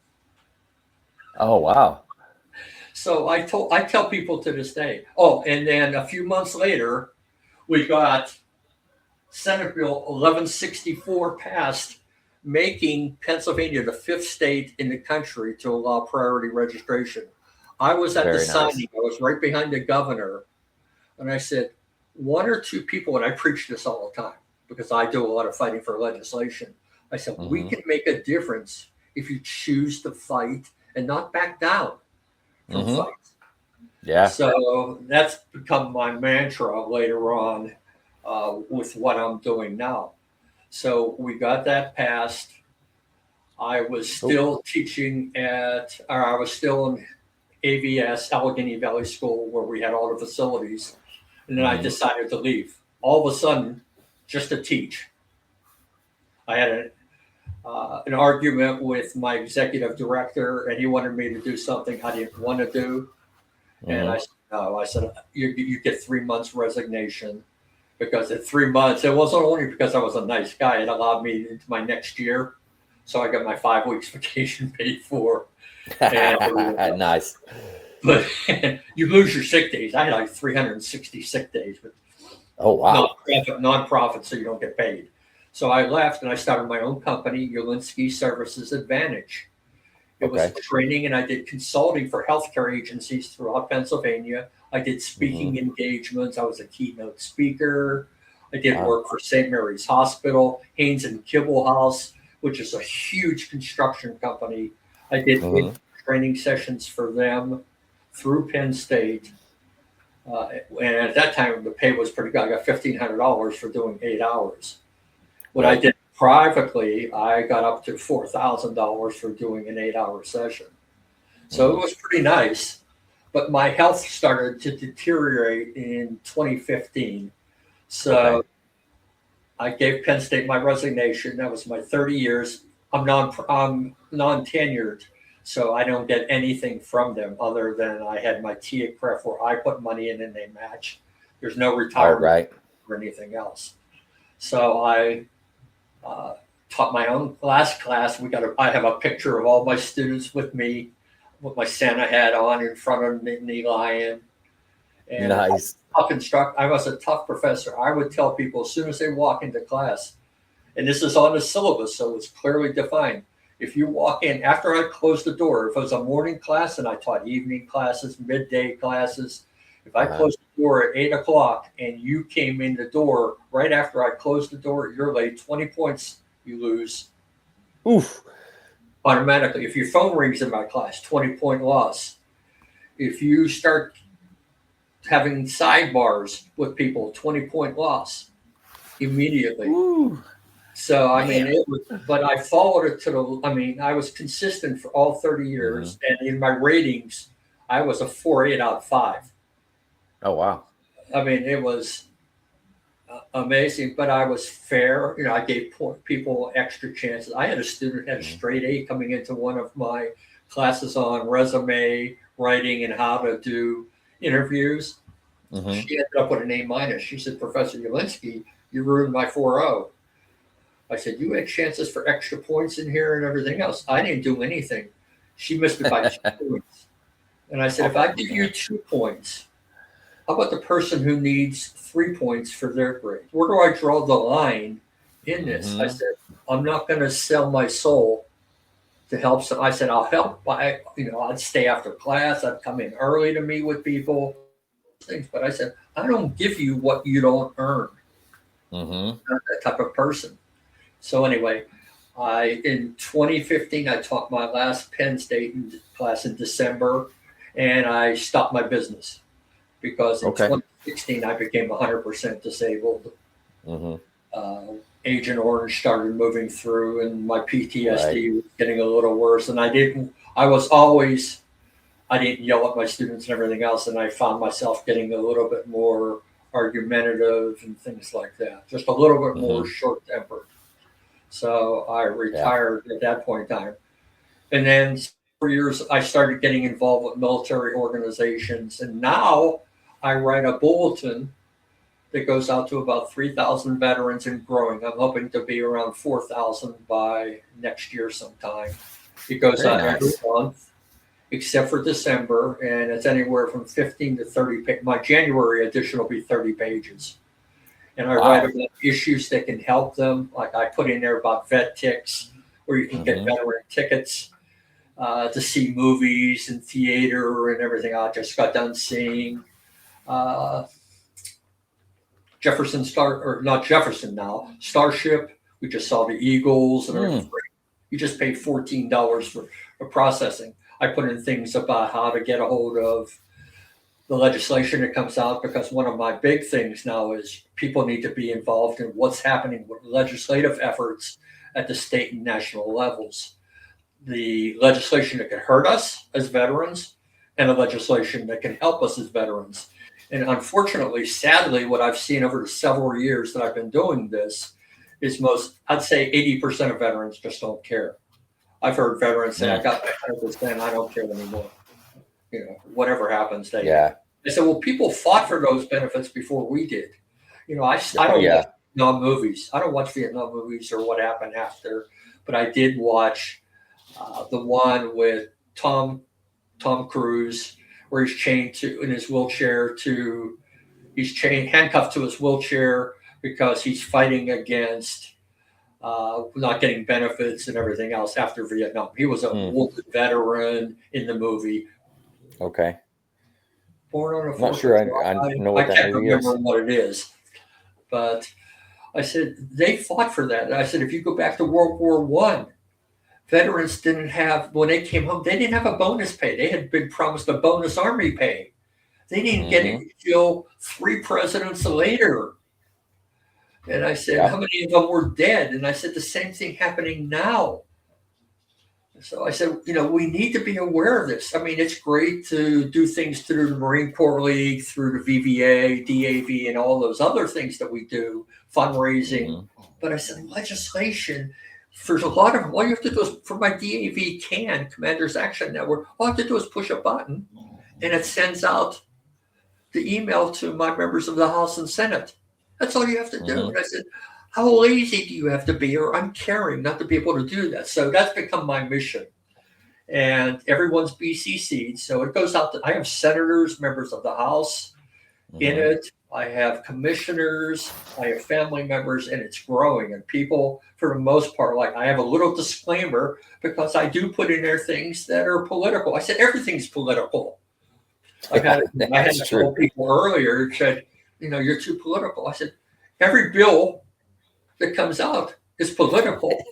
Oh, wow. So I tell people to this day. Oh, and then a few months later, we got Senate Bill 1164 passed, making Pennsylvania the fifth state in the country to allow priority registration. I was at the signing. I was right behind the governor, and I said, one or two people, and I preach this all the time because I do a lot of fighting for legislation. I said, we can make a difference if you choose to fight and not back down from fights. Yeah. So that's become my mantra later on with what I'm doing now. So we got that passed. I was still teaching I was still in AVS, Allegheny Valley School, where we had all the facilities. And then I decided to leave. All of a sudden, just to teach. I had an argument with my executive director, and he wanted me to do something I didn't want to do. And I said, no. I said, you get 3 months resignation. Because at 3 months, it wasn't only because I was a nice guy, it allowed me into my next year. So I got my 5 weeks vacation paid for. And, nice. But you lose your sick days. I had like 360 sick days. But oh, wow. Non-profit, so you don't get paid. So I left and I started my own company, Ulinski Services Advantage. It was training, and I did consulting for healthcare agencies throughout Pennsylvania. I did speaking engagements. I was a keynote speaker. I did work for St. Mary's Hospital, Haynes and Kibble House, which is a huge construction company. I did training sessions for them through Penn State. And at that time, the pay was pretty good. I got $1,500 for doing 8 hours. When I did privately, I got up to $4,000 for doing an 8-hour session. So it was pretty nice. But my health started to deteriorate in 2015. So I gave Penn State my resignation. That was my 30 years. I'm non-tenured, so I don't get anything from them other than I had my TIACREF where I put money in and they match. There's no retirement or anything else. So I taught my own last class. I have a picture of all my students with me, with my Santa hat on in front of Nittany Lion. And nice. I was a tough professor. I would tell people as soon as they walk into class, and this is on the syllabus, so it's clearly defined. If you walk in, after I closed the door, if it was a morning class and I taught evening classes, midday classes, if I closed the door at 8 o'clock and you came in the door right after I closed the door, you're late, 20 points you lose. Oof. Automatically. If your phone rings in my class, 20-point loss. If you start having sidebars with people, 20-point loss immediately. Ooh. So, I mean, but I followed it I was consistent for all 30 years. And in my ratings, I was a 4.8 out of 5. Oh, wow. I mean, it was amazing, but I was fair. You know, I gave people extra chances. I had a student had a straight A coming into one of my classes on resume writing and how to do interviews. Mm-hmm. She ended up with an A-. She said, Professor Ulinski, you ruined my 4.0. I said, you had chances for extra points in here and everything else. I didn't do anything. She missed it by 2 points. And I said, if I give you 2 points, how about the person who needs 3 points for their grade? Where do I draw the line in this? Mm-hmm. I said, I'm not going to sell my soul to help. So I said, I'll help by, I'd stay after class. I'd come in early to meet with people, things. But I said, I don't give you what you don't earn. Mm-hmm. Not that type of person. So anyway, in 2015, I taught my last Penn State class in December, and I stopped my business because in 2016 I became 100% disabled. Mm-hmm. Agent Orange started moving through, and my PTSD was getting a little worse. And I didn't yell at my students and everything else, and I found myself getting a little bit more argumentative and things like that, just a little bit more short-tempered. So I retired at that point in time. And then for years, I started getting involved with military organizations. And now I write a bulletin that goes out to about 3,000 veterans and growing. I'm hoping to be around 4,000 by next year sometime. It goes out every month, except for December. And it's anywhere from 15 to 30 pages. My January edition will be 30 pages. And I write about issues that can help them. Like I put in there about vet ticks, where you can get veteran tickets to see movies and theater and everything. I just got done seeing Starship. We just saw the Eagles, and you just pay $14 for processing. I put in things about how to get a hold of the legislation that comes out, because one of my big things now is people need to be involved in what's happening with legislative efforts at the state and national levels. The legislation that can hurt us as veterans and the legislation that can help us as veterans. And unfortunately, sadly, what I've seen over the several years that I've been doing this is I'd say 80% of veterans just don't care. I've heard veterans say, I got my 100%, I don't care anymore. Whatever happens, I said, well, people fought for those benefits before we did. I don't watch Vietnam movies. I don't watch Vietnam movies or what happened after, but I did watch the one with Tom Cruise, where he's chained in his wheelchair he's handcuffed to his wheelchair because he's fighting against not getting benefits and everything else after Vietnam. He was a wounded veteran in the movie. Okay. Born on a I'm not sure I know what that movie is. I can't remember what it is. But I said, they fought for that. And I said, if you go back to World War I, veterans didn't have, when they came home, they didn't have a bonus pay. They had been promised a bonus army pay. They didn't get it until 3 presidents later. And I said, how many of them were dead? And I said, the same thing happening now. So I said, we need to be aware of this. I mean, it's great to do things through the Marine Corps League, through the VVA, DAV, and all those other things that we do, fundraising. But I said, legislation, there's a lot of, all you have to do is, for my DAV Commanders Action Network, all I have to do is push a button, and it sends out the email to my members of the House and Senate. That's all you have to do. And I said, how lazy do you have to be or uncaring not to be able to do that? So that's become my mission. And everyone's BCC'd. So it goes out I have senators, members of the House in it. I have commissioners. I have family members, and it's growing. And people, for the most part, I have a little disclaimer because I do put in there things that are political. I said, everything's political. I had told people earlier, said, you're too political. I said, every bill that comes out is political.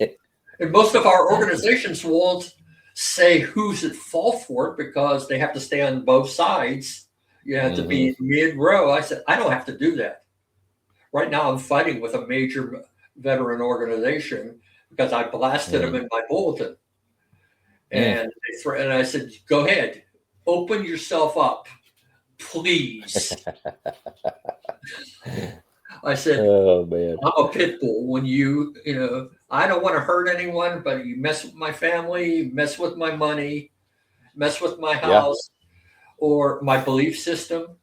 And most of our organizations won't say who's at fault for it because they have to stay on both sides. You have to be mid-row. I said, I don't have to do that. Right now I'm fighting with a major veteran organization because I blasted them in my bulletin. And I said, go ahead, open yourself up. please. I said, Oh man. I'm a pit bull. When I don't want to hurt anyone, but you mess with my family, mess with my money, mess with my house or my belief system,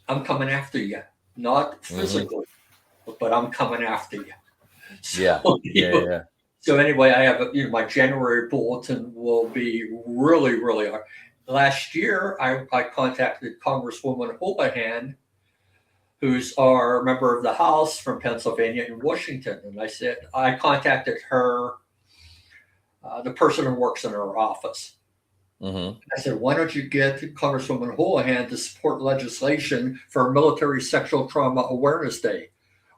I'm coming after you. Not physically, but I'm coming after you. So, Yeah. So anyway, I have my January bulletin will be really, really hard. Last year, I contacted Congresswoman Houlihan, who's our member of the House from Pennsylvania in Washington, and I contacted her, the person who works in her office. I said, why don't you get Congresswoman Houlihan to support legislation for Military Sexual Trauma Awareness Day?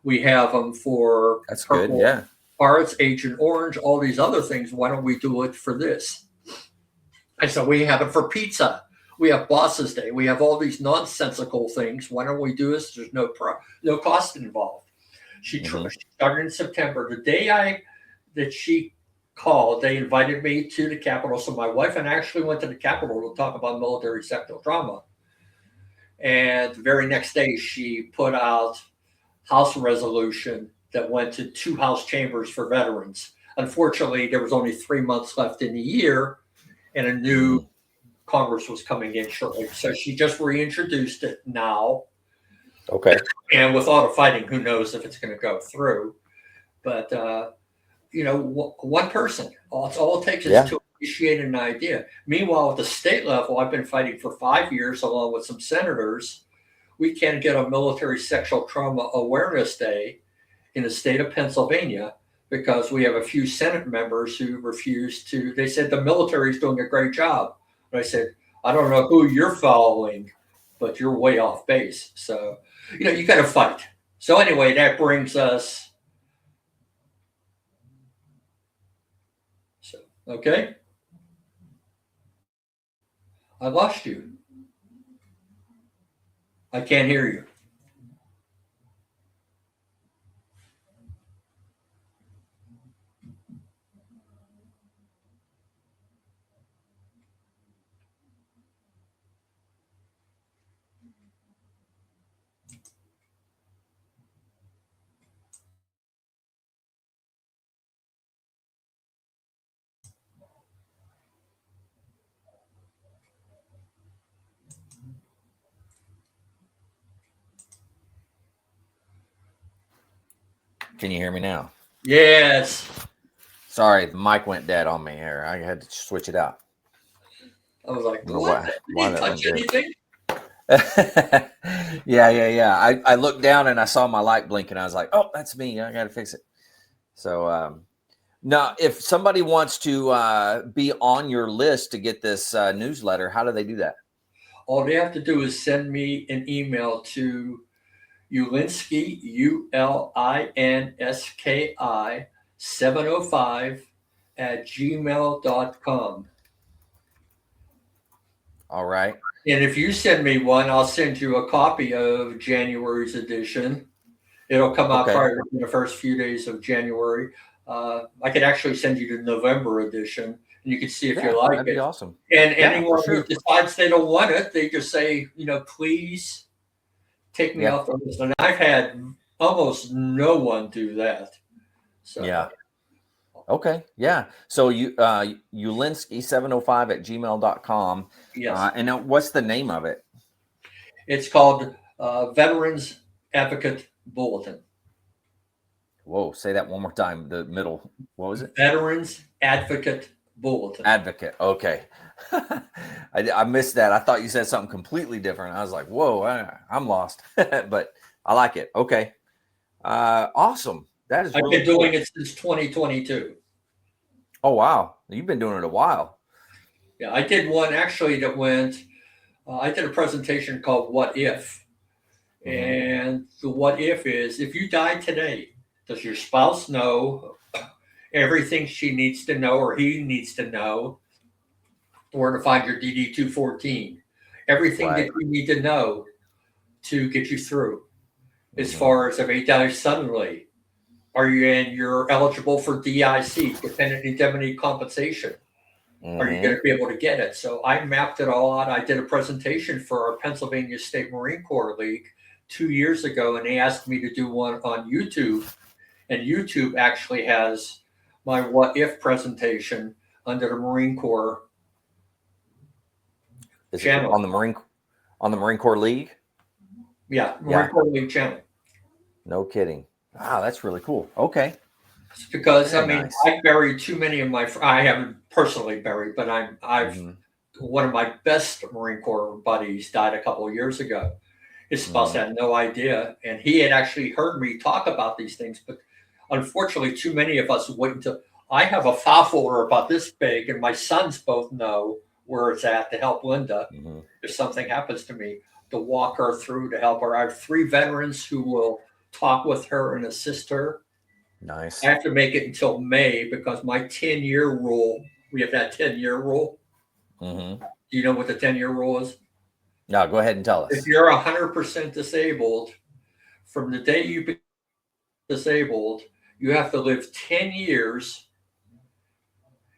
We have them for That's Purple good. Yeah. Hearts, Agent Orange, all these other things. Why don't we do it for this? I said, we have it for pizza. We have Bosses Day. We have all these nonsensical things. Why don't we do this? There's no cost involved. She started in September. The day that she called, they invited me to the Capitol. So my wife and I actually went to the Capitol to talk about military sexual trauma. And the very next day, she put out House resolution that went to 2 House chambers for veterans. Unfortunately, there was only 3 months left in the year, and a new Congress was coming in shortly. So she just reintroduced it now. Okay. And with all the fighting, who knows if it's going to go through. But, one person, all it takes is to initiate an idea. Meanwhile, at the state level, I've been fighting for 5 years along with some senators. We can't get a Military Sexual Trauma Awareness Day in the state of Pennsylvania because we have a few Senate members who refuse to. They said the military is doing a great job. And I said, I don't know who you're following, but you're way off base. So, you got to fight. So anyway, that brings us. So, okay. I lost you. I can't hear you. Can you hear me now? Yes. Sorry, the mic went dead on me here. I had to switch it out. I was like, what? Did you touch anything? Yeah. I looked down and I saw my light blink and I was like, oh, that's me. I got to fix it. So now, if somebody wants to be on your list to get this newsletter, how do they do that? All they have to do is send me an email to Ulinski, ULINSKI 705 at gmail.com. All right. And if you send me one, I'll send you a copy of January's edition. It'll come out probably in the first few days of January. I could actually send you the November edition, and you can see if you like it. That'd be awesome. And anyone who decides they don't want it, they just say, please take me off the list. And I've had almost no one do that. So yeah. Okay. Yeah. So Ulinski 705 at gmail.com. Yes. And now what's the name of it? It's called Veterans Advocate Bulletin. Whoa. Say that one more time. The middle. What was it? Veterans Advocate Bulletin. Advocate. Okay. I missed that. I thought you said something completely different. I was like, whoa, I'm lost. But I like it. Okay. Awesome. That is. I've been doing it since 2022. Oh, wow. You've been doing it a while. Yeah, I did one actually that went, I did a presentation called What If? And the what if is, if you died today, does your spouse know everything she needs to know or he needs to know where to find your DD-214? Everything that you need to know to get you through. As far as if he dies suddenly, you're eligible for DIC, dependent indemnity compensation. are you going to be able to get it? So I mapped it all out. I did a presentation for our Pennsylvania State Marine Corps League 2 years ago, and they asked me to do one on YouTube. And YouTube actually has my what if presentation under the Marine Corps channel. On the Marine Corps League? Yeah, Marine Corps League channel. No kidding. Wow, that's really cool. Okay. It's because Very I mean, nice. I buried too many of my. I haven't personally buried, but I've one of my best Marine Corps buddies died a couple of years ago. His spouse had no idea, and he had actually heard me talk about these things, but unfortunately, too many of us wait until I have a file folder about this big, and my sons both know where it's at to help Linda if something happens to me, to walk her through, to help her. I have 3 veterans who will talk with her and assist her. Nice. I have to make it until May because my 10-year rule, we have that 10-year rule. Do you know what the 10-year rule is? No, go ahead and tell us. If you're 100% disabled, from the day you become disabled, you have to live 10 years.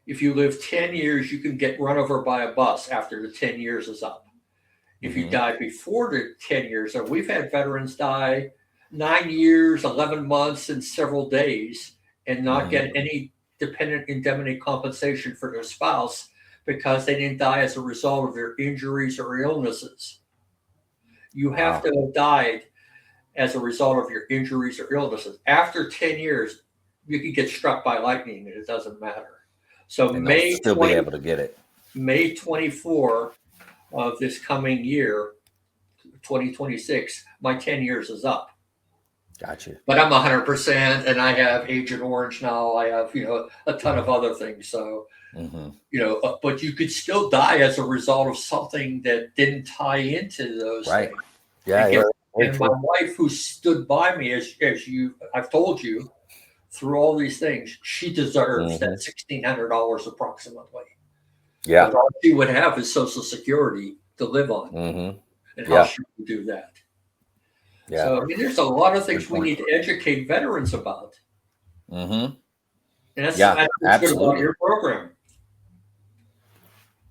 If you live 10 years, you can get run over by a bus after the 10 years is up. If you die before the 10 years, and we've had veterans die 9 years, 11 months, and several days and not get any dependent indemnity compensation for their spouse because they didn't die as a result of their injuries or illnesses. You have to have died as a result of your injuries or illnesses. After 10 years, you can get struck by lightning and it doesn't matter. So May still be able to get it. May 24 of this coming year, 2026, my 10 years is up. Gotcha. But I'm 100%, and I have Agent Orange now. I have, a ton of other things. So, but you could still die as a result of something that didn't tie into those things. Yeah. And my wife, who stood by me, as I've told you, through all these things, she deserves that $1,600 approximately. Yeah. But all she would have is Social Security to live on. And how she would do that. Yeah. So, I mean, there's a lot of things we need to educate veterans about. And that's absolutely good about your program.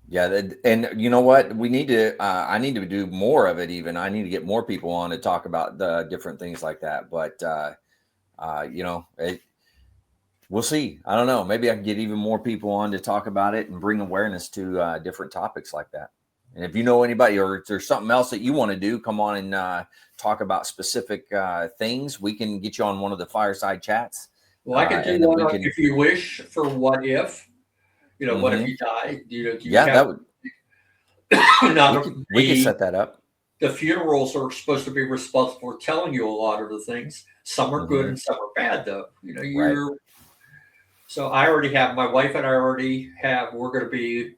Yeah. And you know what? We need to, I need to do more of it even. I need to get more people on to talk about the different things like that. But, we'll see. I don't know. Maybe I can get even more people on to talk about it and bring awareness to different topics like that. And if you know anybody or if there's something else that you want to do, come on and talk about specific things. We can get you on one of the fireside chats. Well, I can do one if you wish for what if, what if you die? That would. We can set that up. The funerals are supposed to be responsible for telling you a lot of the things. Some are good and some are bad, though. So I already have, my wife and I already have, we're going to be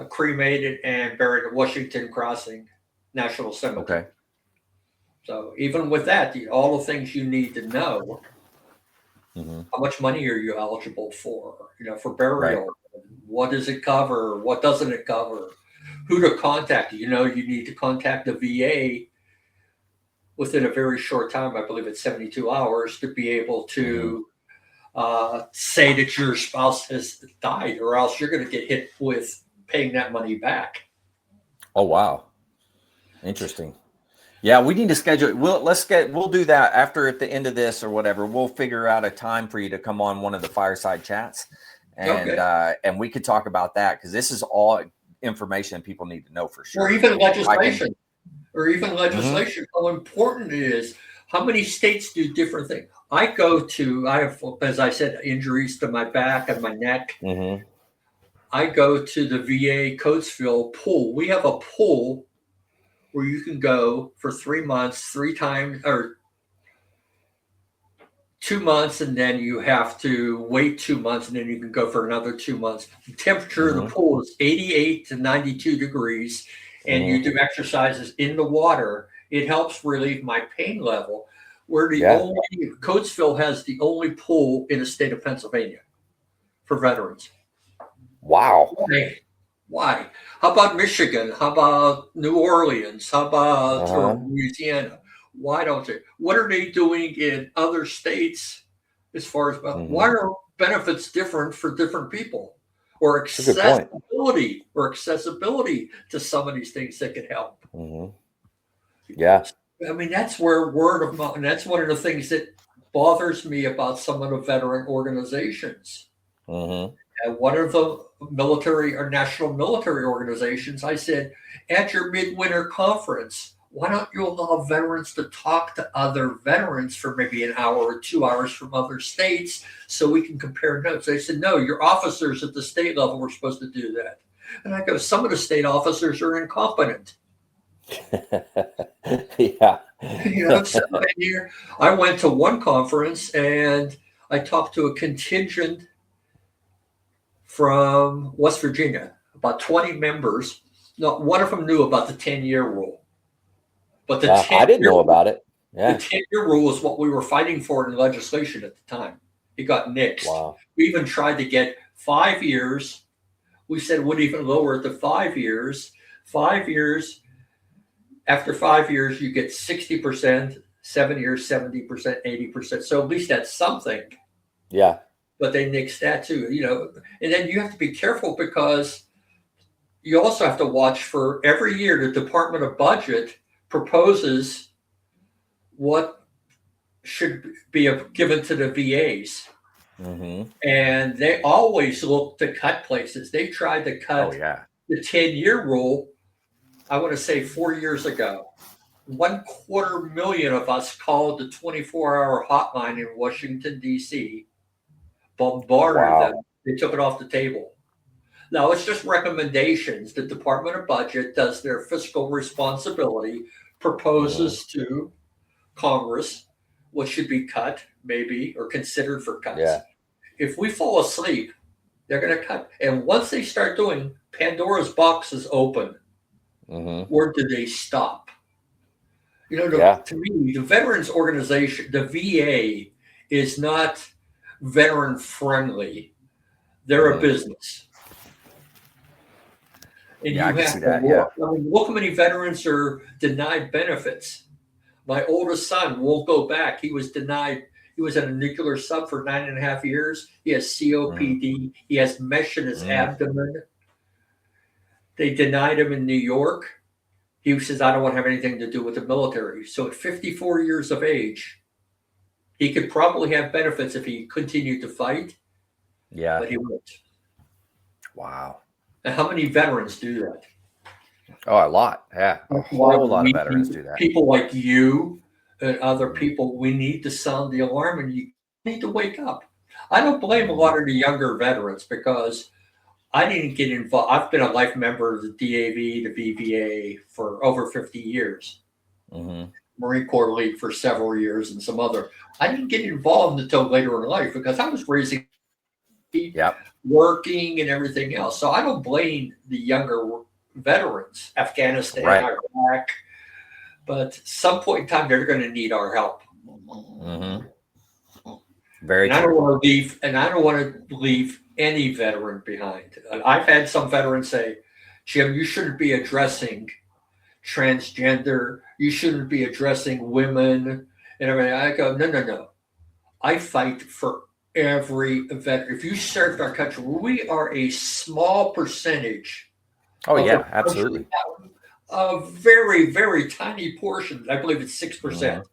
cremated and buried at Washington Crossing National Cemetery. Okay. So even with that, all the things you need to know, how much money are you eligible for, for burial? What does it cover? What doesn't it cover? Who to contact? You need to contact the VA within a very short time. I believe it's 72 hours to be able to say that your spouse has died, or else you're going to get hit with paying that money back. Oh, wow. Interesting. Yeah, we need to schedule it. We'll do that after at the end of this or whatever. We'll figure out a time for you to come on one of the fireside chats and we could talk about that because this is all information people need to know for sure. Or even legislation. How important it is. How many states do different things? I have, as I said, injuries to my back and my neck. I go to the VA Coatesville pool. We have a pool where you can go for 3 months, 3 times, or 2 months, and then you have to wait 2 months, and then you can go for another 2 months. The temperature of the pool is 88 to 92 degrees, and you do exercises in the water. It helps relieve my pain level. Coatesville has the only pool in the state of Pennsylvania for veterans. Wow. Why? How about Michigan? How about New Orleans? How about Louisiana? Why don't they? What are they doing in other states as far as why are benefits different for different people? or That's a good point. accessibility to some of these things that could help. Mm-hmm. Yeah. I mean, that's where word of mouth, and that's one of the things that bothers me about some of the veteran organizations. Mm-hmm. At one of the military or national military organizations, I said, at your midwinter conference, why don't you allow veterans to talk to other veterans for maybe an hour or 2 hours from other states so we can compare notes? They said, no, your officers at the state level were supposed to do that. And I go, some of the state officers are incompetent. Yeah. So here I went to one conference and I talked to a contingent from West Virginia, about 20 members. Not one of them knew about the 10-year rule. But the I didn't know about it. Yeah. The 10-year rule is what we were fighting for in legislation at the time. It got nixed. Wow. We even tried to get 5 years. We said we'd even lower it to 5 years. 5 years. After 5 years, you get 60%, 7 years, 70%, 80%. So at least that's something. Yeah. But they nixed that too, and then you have to be careful because you also have to watch for every year the Department of Budget proposes what should be given to the VAs. Mm-hmm. And they always look to cut places. They tried to cut the 10-year rule, I want to say 4 years ago. 250,000 of us called the 24-hour hotline in Washington, D.C., bombarded them. They took it off the table. Now, it's just recommendations. The Department of Budget does their fiscal responsibility, proposes to Congress what should be cut, maybe, or considered for cuts. Yeah. If we fall asleep, they're going to cut. And once they start doing, Pandora's box is open. Mm-hmm. Where do they stop? To me, the veterans organization, the VA, is not veteran friendly. They're a business. And I can see that. Yeah. I mean, look how many veterans are denied benefits. My oldest son won't go back. He was denied. He was in a nuclear sub for 9.5 years. He has COPD. He has mesh in his abdomen. They denied him in New York. He says, I don't want to have anything to do with the military. So at 54 years of age, he could probably have benefits if he continued to fight. Yeah. But he won't. Wow. And how many veterans do that? Oh, a lot. Yeah. A whole lot of veterans do that. People like you and other people, we need to sound the alarm and you need to wake up. I don't blame a lot of the younger veterans because I didn't get involved. I've been a life member of the DAV, the VVA for over 50 years. Mm-hmm. Marine Corps League for several years and some other. I didn't get involved until later in life because I was raising, working and everything else. So I don't blame the younger veterans, Afghanistan, Iraq, but at some point in time, they're going to need our help. Mm-hmm. Very true. I don't want to leave any veteran behind. I've had some veterans say, Jim, you shouldn't be addressing transgender. You shouldn't be addressing women and everything. I go, no. I fight for every veteran. If you served our country, we are a small percentage. Oh, yeah, absolutely. A very, very tiny portion, I believe it's 6%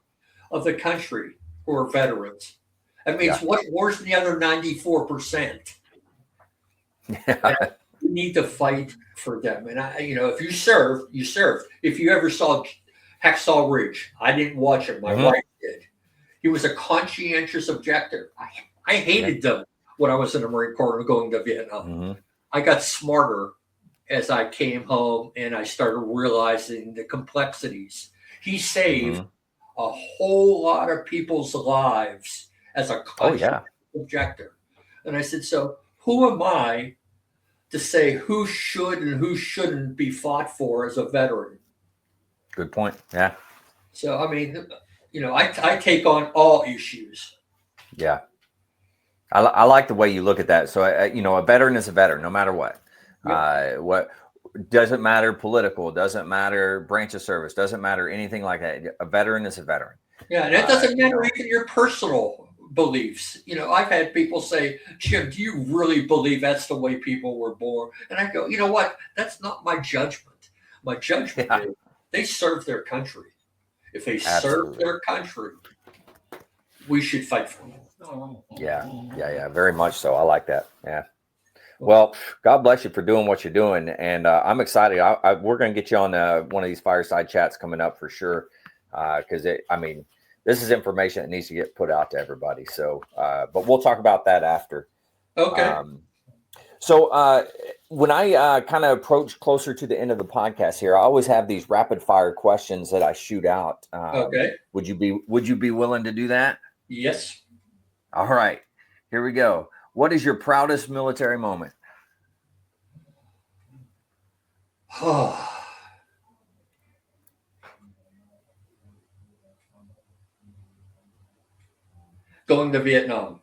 of the country who are veterans. That means where's the other 94%? Yeah. We need to fight for them. And if you serve, you serve. If you ever saw Hacksaw Ridge, I didn't watch it. My wife did. He was a conscientious objector. I hated them when I was in the Marine Corps and going to Vietnam. Mm-hmm. I got smarter as I came home and I started realizing the complexities. He saved a whole lot of people's lives as a conscientious objector. And I said, so who am I to say who should and who shouldn't be fought for as a veteran? Good point. Yeah. So, I mean, I take on all issues. Yeah. I like the way you look at that. So, a veteran is a veteran, no matter what. Yeah. What doesn't matter political, doesn't matter branch of service, doesn't matter anything like that. A veteran is a veteran. Yeah, and it doesn't matter even your personal beliefs. I've had people say, Jim, do you really believe that's the way people were born? And I go, you know what? That's not my judgment. My judgment is they serve their country. If they serve their country, we should fight for them. Yeah. Very much so. I like that. Yeah. Well, God bless you for doing what you're doing. And I'm excited. We're going to get you on one of these fireside chats coming up for sure. Because this is information that needs to get put out to everybody. So, but we'll talk about that after. Okay. So when I kind of approach closer to the end of the podcast here, I always have these rapid fire questions that I shoot out. Okay. Would you be willing to do that? Yes. All right, here we go. What is your proudest military moment? Going to Vietnam.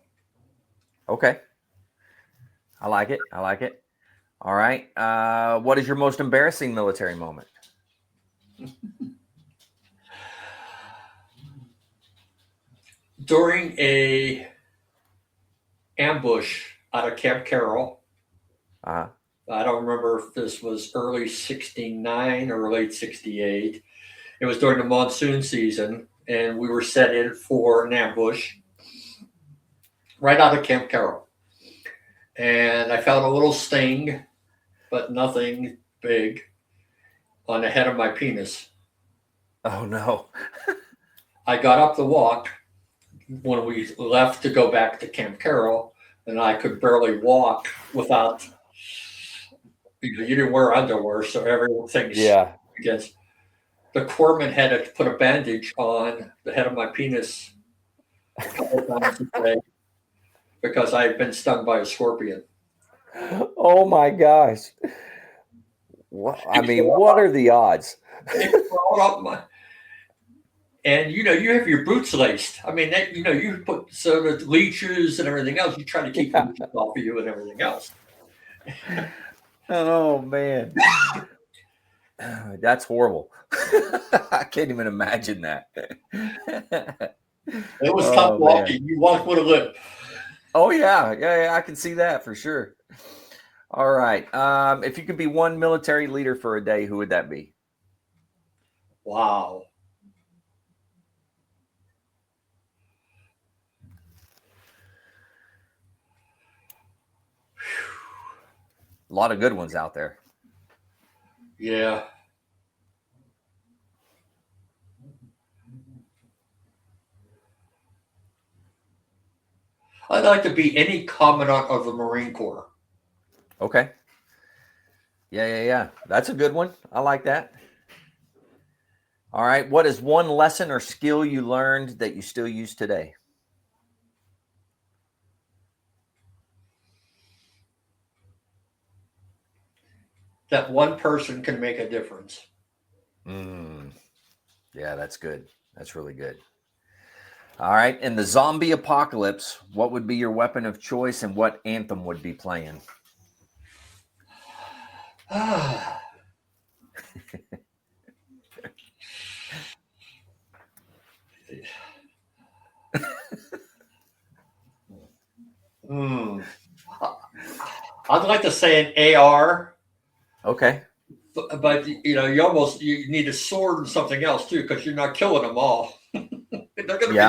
Okay. I like it. All right. What is your most embarrassing military moment? During a ambush out of Camp Carroll. I don't remember if this was early 69 or late 68. It was during the monsoon season, and we were set in for an ambush right out of Camp Carroll. And I felt a little sting, but nothing big, on the head of my penis. Oh, no. I got up the walk when we left to go back to Camp Carroll, and I could barely walk without, you didn't wear underwear, so everything's against. The corpsman had to put a bandage on the head of my penis a couple times a day because I had been stung by a scorpion. Oh my gosh. What are the odds? It crawled up my, and you have your boots laced. You put sort of leeches and everything else. You try to keep them off of you and everything else. Oh man. That's horrible. I can't even imagine that. It was tough walking. You walk with a limp. Oh yeah, I can see that for sure. All right. If you could be one military leader for a day, who would that be? Wow. A lot of good ones out there. Yeah. I'd like to be any commandant of the Marine Corps. Okay. Yeah. That's a good one. I like that. All right. What is one lesson or skill you learned that you still use today? That one person can make a difference. Yeah, that's good. That's really good. All right. In the zombie apocalypse, what would be your weapon of choice and what anthem would be playing? I'd like to say an AR. Okay. But you need a sword and something else too, because you're not killing them all. They're gonna be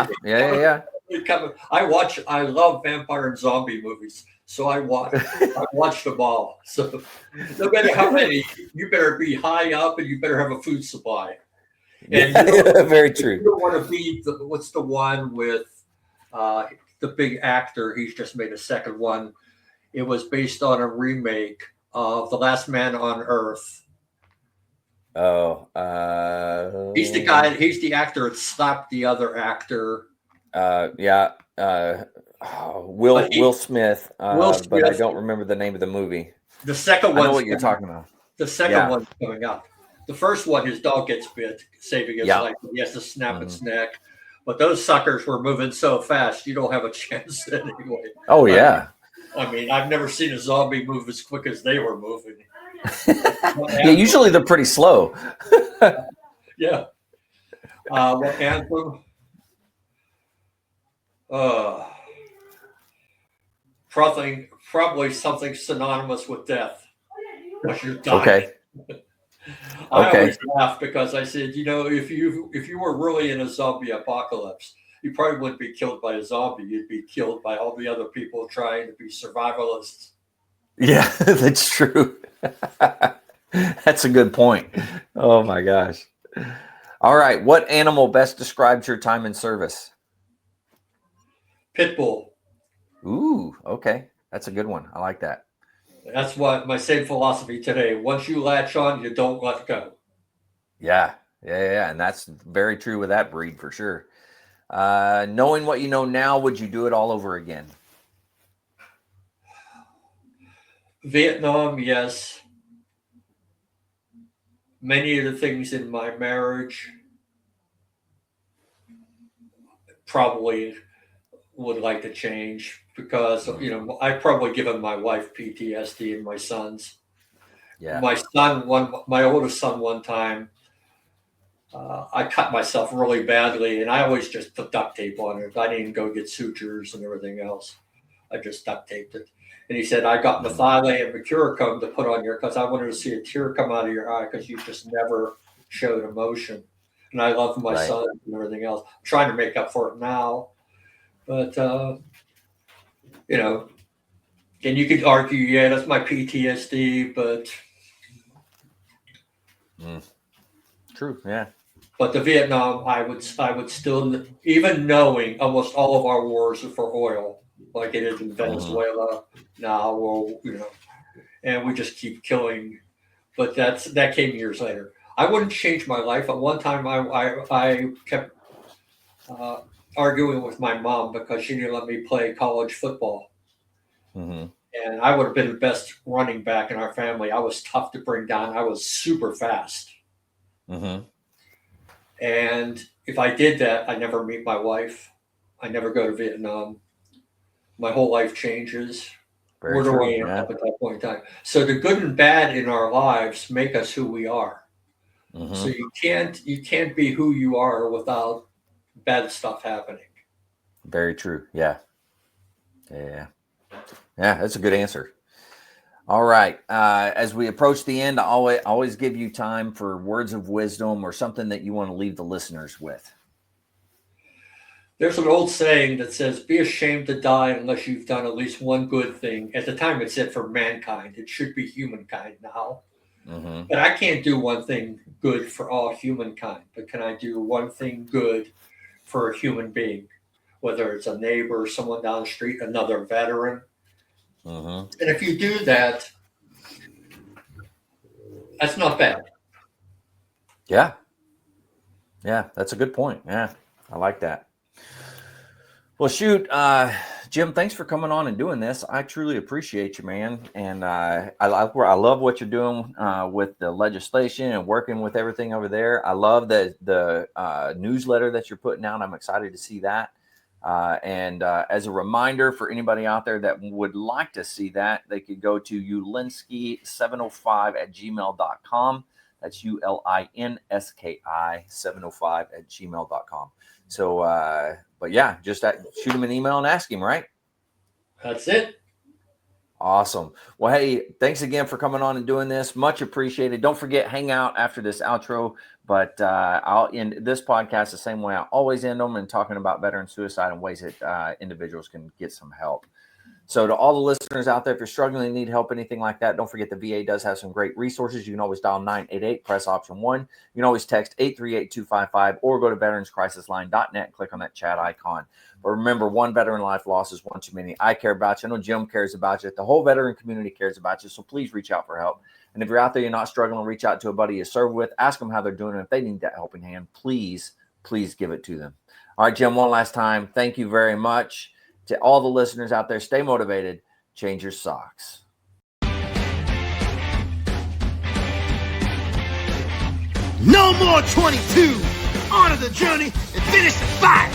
I love vampire and zombie movies, so I watch them all. So no matter how many, you better be high up and you better have a food supply. And very true. You don't want to be what's the one with the big actor? He's just made a second one. It was based on a remake of The Last Man on Earth. Oh, he's the guy. He's the actor that slapped the other actor. Will Smith. But I don't remember the name of the movie. The second one. I know what you're talking about. The second one's coming up. The first one, his dog gets bit, saving his life. He has to snap its neck. But those suckers were moving so fast, you don't have a chance anyway. Oh yeah. I've never seen a zombie move as quick as they were moving. Yeah, usually they're pretty slow. Yeah. What anthem? Uh, probably something synonymous with death. But you're dying. Okay. I Okay. always laugh because I said, if you were really in a zombie apocalypse, you probably wouldn't be killed by a zombie. You'd be killed by all the other people trying to be survivalists. Yeah, that's true. That's a good point. Oh my gosh. All right. What animal best describes your time in service? Pit bull. Ooh, okay. That's a good one. I like that. That's what my same philosophy today. Once you latch on, you don't let go. Yeah. And that's very true with that breed for sure. Knowing what you know now, would you do it all over again? Vietnam, yes. Many of the things in my marriage probably would like to change because, I've probably given my wife PTSD and my sons. Yeah. My oldest son, one time, I cut myself really badly, and I always just put duct tape on it. I didn't go get sutures and everything else. I just duct taped it. And he said, I got methylate and mercurochrome to put on your, because I wanted to see a tear come out of your eye because you just never showed emotion. And I love my son and everything else. I'm trying to make up for it now. But, and you could argue, yeah, that's my PTSD, but. True, yeah. But the Vietnam, I would still, even knowing almost all of our wars are for oil, like it is in Venezuela now, or and we just keep killing. But that came years later. I wouldn't change my life. At one time, I kept arguing with my mom because she didn't let me play college football, and I would have been the best running back in our family. I was tough to bring down. I was super fast. And if I did that, I never meet my wife. I never go to Vietnam. My whole life changes. Where do I end up at that point in time? So the good and bad in our lives make us who we are. So you can't be who you are without bad stuff happening. Very true. Yeah, that's a good answer. All right. As we approach the end, I always give you time for words of wisdom or something that you want to leave the listeners with. There's an old saying that says, be ashamed to die unless you've done at least one good thing. At the time, it said for mankind. It should be humankind now. But I can't do one thing good for all humankind. But can I do one thing good for a human being? Whether it's a neighbor, someone down the street, another veteran. And if you do that, that's not bad. Yeah, that's a good point. Yeah, I like that. Well, shoot, Jim, thanks for coming on and doing this. I truly appreciate you, man. And I love what you're doing with the legislation and working with everything over there. I love the newsletter that you're putting out. I'm excited to see that. And as a reminder for anybody out there that would like to see that, they could go to ulinski705@gmail.com. That's ulinski705@gmail.com. So, but yeah, just shoot him an email and ask him, right? That's it. Awesome. Well, hey, thanks again for coming on and doing this. Much appreciated. Don't forget, hang out after this outro. But I'll end this podcast the same way I always end them, and talking about veteran suicide and ways that individuals can get some help. So to all the listeners out there, if you're struggling and need help, anything like that, don't forget the VA does have some great resources. You can always dial 988, press option 1. You can always text 838-255 or go to veteranscrisisline.net and click on that chat icon. But remember, one veteran life loss is one too many. I care about you. I know Jim cares about you. The whole veteran community cares about you. So please reach out for help. And if you're out there, you're not struggling, reach out to a buddy you serve with. Ask them how they're doing. And if they need that helping hand, please give it to them. All right, Jim, one last time. Thank you very much. To all the listeners out there, stay motivated. Change your socks. No more 22. On to the journey and finish the fight.